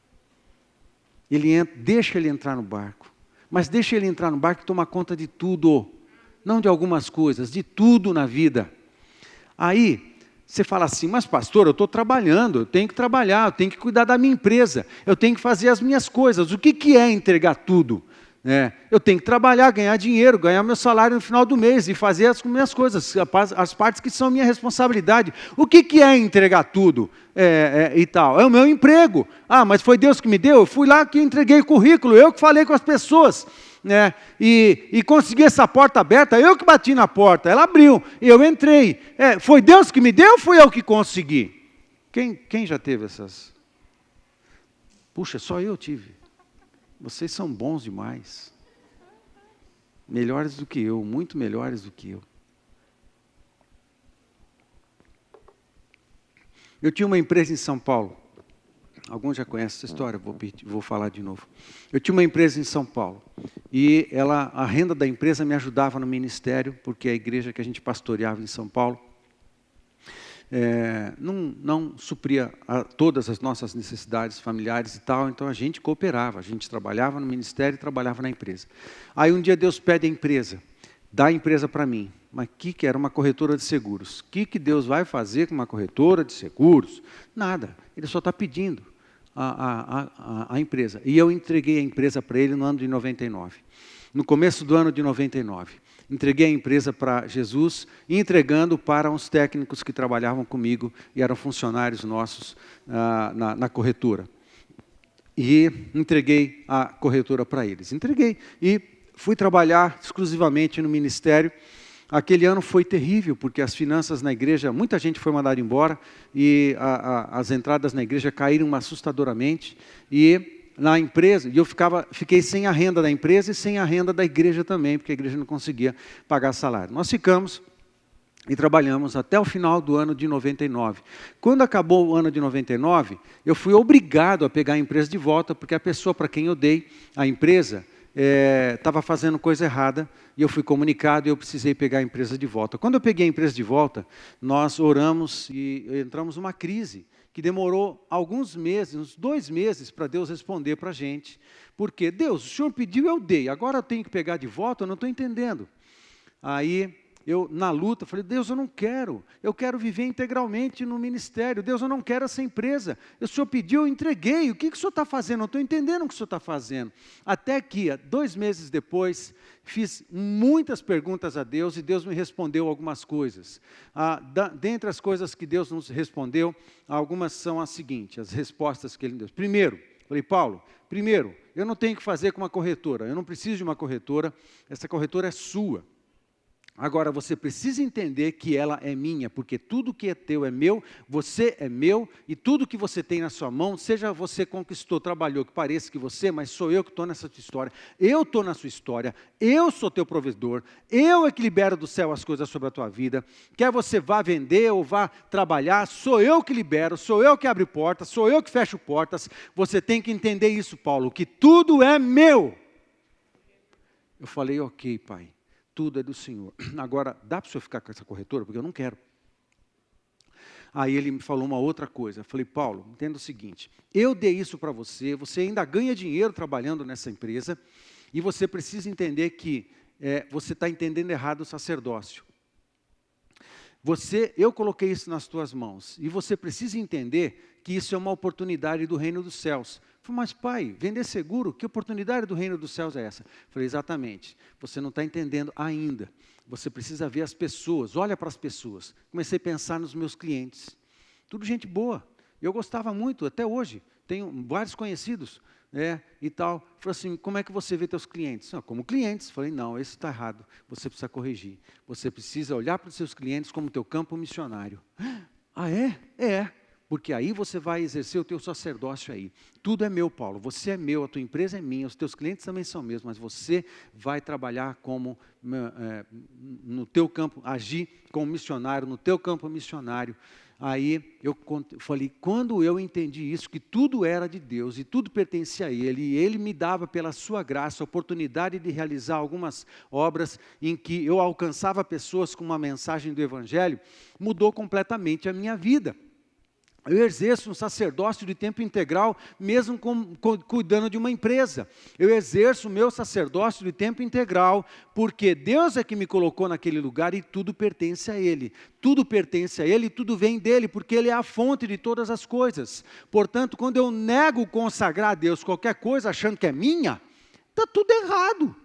Deixa ele entrar no barco. Mas deixa ele entrar no barco e tomar conta de tudo. Não de algumas coisas, de tudo na vida. Aí, você fala assim, mas pastor, eu estou trabalhando, eu tenho que trabalhar, eu tenho que cuidar da minha empresa, eu tenho que fazer as minhas coisas. O que é entregar tudo? Eu tenho que trabalhar, ganhar dinheiro, ganhar meu salário no final do mês e fazer as minhas coisas, as partes que são minha responsabilidade. O que é entregar tudo e tal? É o meu emprego. Ah, mas foi Deus que me deu? Eu fui lá que entreguei o currículo, eu que falei com as pessoas. E consegui essa porta aberta, eu que bati na porta, ela abriu, e eu entrei. Foi Deus que me deu ou fui eu que consegui? Quem já teve essas? Puxa, só eu tive. Vocês são bons demais. Melhores do que eu, muito melhores do que eu. Eu tinha uma empresa em São Paulo. Alguns já conhecem essa história, vou falar de novo. Eu tinha uma empresa em São Paulo e a renda da empresa me ajudava no ministério, porque a igreja que a gente pastoreava em São Paulo não supria todas as nossas necessidades familiares e tal, então a gente cooperava, a gente trabalhava no ministério e trabalhava na empresa. Aí um dia Deus pede a empresa, dá a empresa para mim, mas que era uma corretora de seguros. O que Deus vai fazer com uma corretora de seguros? Nada, Ele só está pedindo a empresa. E eu entreguei a empresa para ele no ano de 99. No começo do ano de 99. Entreguei a empresa para Jesus e entregando para uns técnicos que trabalhavam comigo e eram funcionários nossos na corretora. E entreguei a corretora para eles. Entreguei e fui trabalhar exclusivamente no ministério. Aquele ano foi terrível, porque as finanças na igreja, muita gente foi mandada embora, e as entradas na igreja caíram assustadoramente, e na empresa, e eu fiquei sem a renda da empresa e sem a renda da igreja também, porque a igreja não conseguia pagar salário. Nós ficamos e trabalhamos até o final do ano de 99. Quando acabou o ano de 99, eu fui obrigado a pegar a empresa de volta, porque a pessoa para quem eu dei a empresa estava fazendo coisa errada, e eu fui comunicado e eu precisei pegar a empresa de volta. Quando eu peguei a empresa de volta, nós oramos e entramos numa crise, que demorou alguns meses, uns 2 meses, para Deus responder para a gente. Porque, Deus, o Senhor pediu, eu dei, agora eu tenho que pegar de volta, eu não estou entendendo. Aí, eu, na luta, falei, Deus, eu quero viver integralmente no ministério. Deus, eu não quero essa empresa. O Senhor pediu, eu entreguei. O que o Senhor está fazendo? Eu não estou entendendo o que o Senhor está fazendo. Até que, 2 meses depois, fiz muitas perguntas a Deus e Deus me respondeu algumas coisas. Dentre as coisas que Deus nos respondeu, algumas são as seguintes, as respostas que Ele deu. Primeiro, falei, Paulo, eu não tenho que fazer com uma corretora. Eu não preciso de uma corretora. Essa corretora é sua. Agora, você precisa entender que ela é minha, porque tudo que é teu é meu, você é meu, e tudo que você tem na sua mão, seja você conquistou, trabalhou, que pareça que você, mas sou eu que estou nessa tua história, eu estou na sua história, eu sou teu provedor, eu é que libero do céu as coisas sobre a tua vida, quer você vá vender ou vá trabalhar, sou eu que libero, sou eu que abro portas, sou eu que fecho portas, você tem que entender isso, Paulo, que tudo é meu. Eu falei, ok, pai. Tudo é do Senhor. Agora, dá para o senhor ficar com essa corretora? Porque eu não quero. Aí ele me falou uma outra coisa. Eu falei, Paulo, entenda o seguinte, eu dei isso para você, você ainda ganha dinheiro trabalhando nessa empresa, e você precisa entender que você está entendendo errado o sacerdócio. Eu coloquei isso nas tuas mãos, e você precisa entender que isso é uma oportunidade do reino dos céus. Eu falei, mas pai, vender seguro, que oportunidade do reino dos céus é essa? Eu falei, exatamente, você não está entendendo ainda, você precisa ver as pessoas, olha para as pessoas. Comecei a pensar nos meus clientes, tudo gente boa, eu gostava muito, até hoje, tenho vários conhecidos, e tal. Falei assim, como é que você vê teus clientes? Como clientes. Falei, não, esse está errado, você precisa corrigir, você precisa olhar para os seus clientes como teu campo missionário. Ah, é? É. Porque aí você vai exercer o teu sacerdócio aí. Tudo é meu, Paulo, você é meu, a tua empresa é minha, os teus clientes também são meus, mas você vai trabalhar como, no teu campo, agir como missionário, no teu campo missionário. Aí eu falei, quando eu entendi isso, que tudo era de Deus e tudo pertencia a Ele, e Ele me dava pela sua graça a oportunidade de realizar algumas obras em que eu alcançava pessoas com uma mensagem do Evangelho, mudou completamente a minha vida. Eu exerço um sacerdócio de tempo integral, mesmo cuidando de uma empresa. Eu exerço o meu sacerdócio de tempo integral, porque Deus é que me colocou naquele lugar e tudo pertence a Ele. Tudo pertence a Ele e tudo vem dEle, porque Ele é a fonte de todas as coisas. Portanto, quando eu nego consagrar a Deus qualquer coisa, achando que é minha, está tudo errado.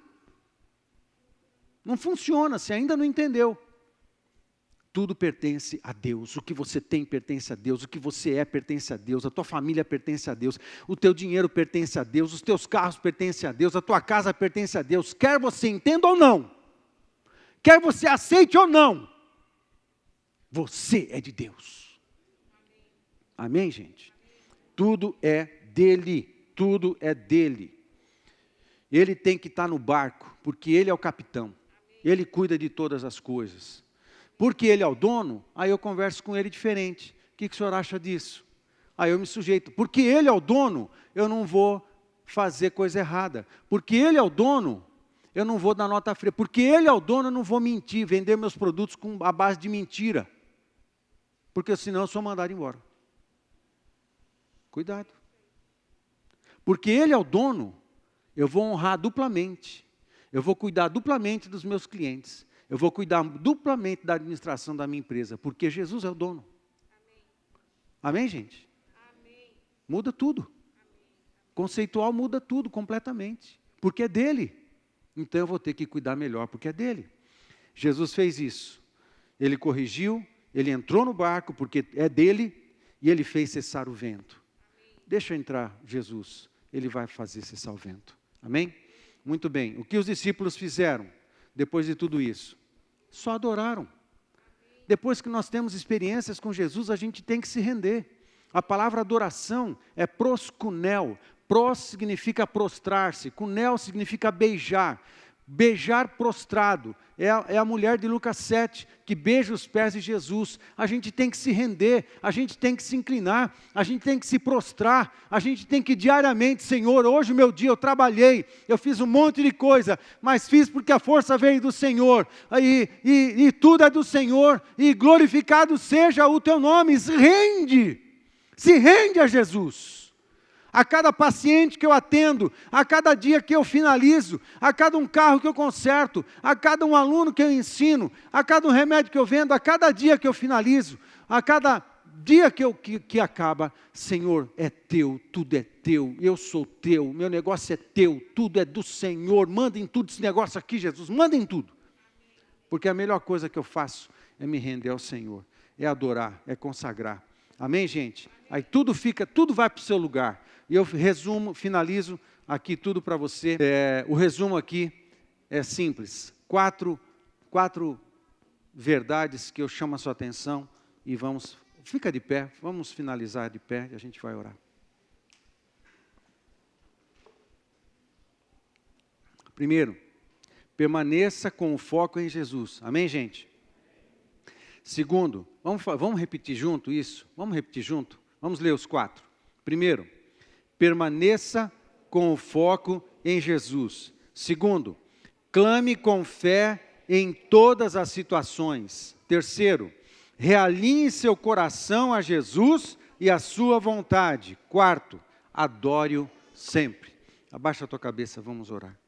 Não funciona, você ainda não entendeu. Tudo pertence a Deus, o que você tem pertence a Deus, o que você é pertence a Deus, a tua família pertence a Deus, o teu dinheiro pertence a Deus, os teus carros pertencem a Deus, a tua casa pertence a Deus, quer você entenda ou não, quer você aceite ou não, você é de Deus. Amém, gente? Tudo é dele, tudo é dele. Ele tem que estar no barco, porque ele é o capitão, ele cuida de todas as coisas. Porque ele é o dono, aí eu converso com ele diferente. O que o senhor acha disso? Aí eu me sujeito. Porque ele é o dono, eu não vou fazer coisa errada. Porque ele é o dono, eu não vou dar nota fria. Porque ele é o dono, eu não vou mentir, vender meus produtos a base de mentira. Porque senão eu sou mandado embora. Cuidado. Porque ele é o dono, eu vou honrar duplamente. Eu vou cuidar duplamente dos meus clientes. Eu vou cuidar duplamente da administração da minha empresa, porque Jesus é o dono. Amém, gente? Amém. Muda tudo. Amém. Conceitual muda tudo completamente, porque é dele. Então eu vou ter que cuidar melhor, porque é dele. Jesus fez isso. Ele corrigiu, ele entrou no barco, porque é dele, e ele fez cessar o vento. Amém. Deixa entrar Jesus, ele vai fazer cessar o vento. Amém? Muito bem. O que os discípulos fizeram depois de tudo isso? Só adoraram. Depois que nós temos experiências com Jesus, a gente tem que se render. A palavra adoração é proskunel. Pros significa prostrar-se, kunel significa beijar. Beijar prostrado. É a mulher de Lucas 7, que beija os pés de Jesus. A gente tem que se render, a gente tem que se inclinar, a gente tem que se prostrar, a gente tem que diariamente, Senhor, hoje o meu dia eu trabalhei, eu fiz um monte de coisa, mas fiz porque a força veio do Senhor, e tudo é do Senhor, e glorificado seja o teu nome. Se rende a Jesus. A cada paciente que eu atendo, a cada dia que eu finalizo, a cada um carro que eu conserto, a cada um aluno que eu ensino, a cada um remédio que eu vendo, a cada dia que eu finalizo, a cada dia que acaba, Senhor, é teu, tudo é teu, eu sou teu, meu negócio é teu, tudo é do Senhor, manda em tudo esse negócio aqui, Jesus, manda em tudo. Porque a melhor coisa que eu faço é me render ao Senhor, é adorar, é consagrar. Amém, gente? Aí tudo vai para o seu lugar. E eu finalizo aqui tudo para você. O resumo aqui é simples. 4 4 verdades que eu chamo a sua atenção e fica de pé, vamos finalizar de pé e a gente vai orar. Primeiro, permaneça com o foco em Jesus. Amém, gente? Segundo, vamos repetir junto isso? Vamos repetir junto? Vamos ler os 4. Primeiro, permaneça com o foco em Jesus. Segundo, clame com fé em todas as situações. Terceiro, realinhe seu coração a Jesus e a sua vontade. Quarto, adore-o sempre. Abaixa a tua cabeça, vamos orar.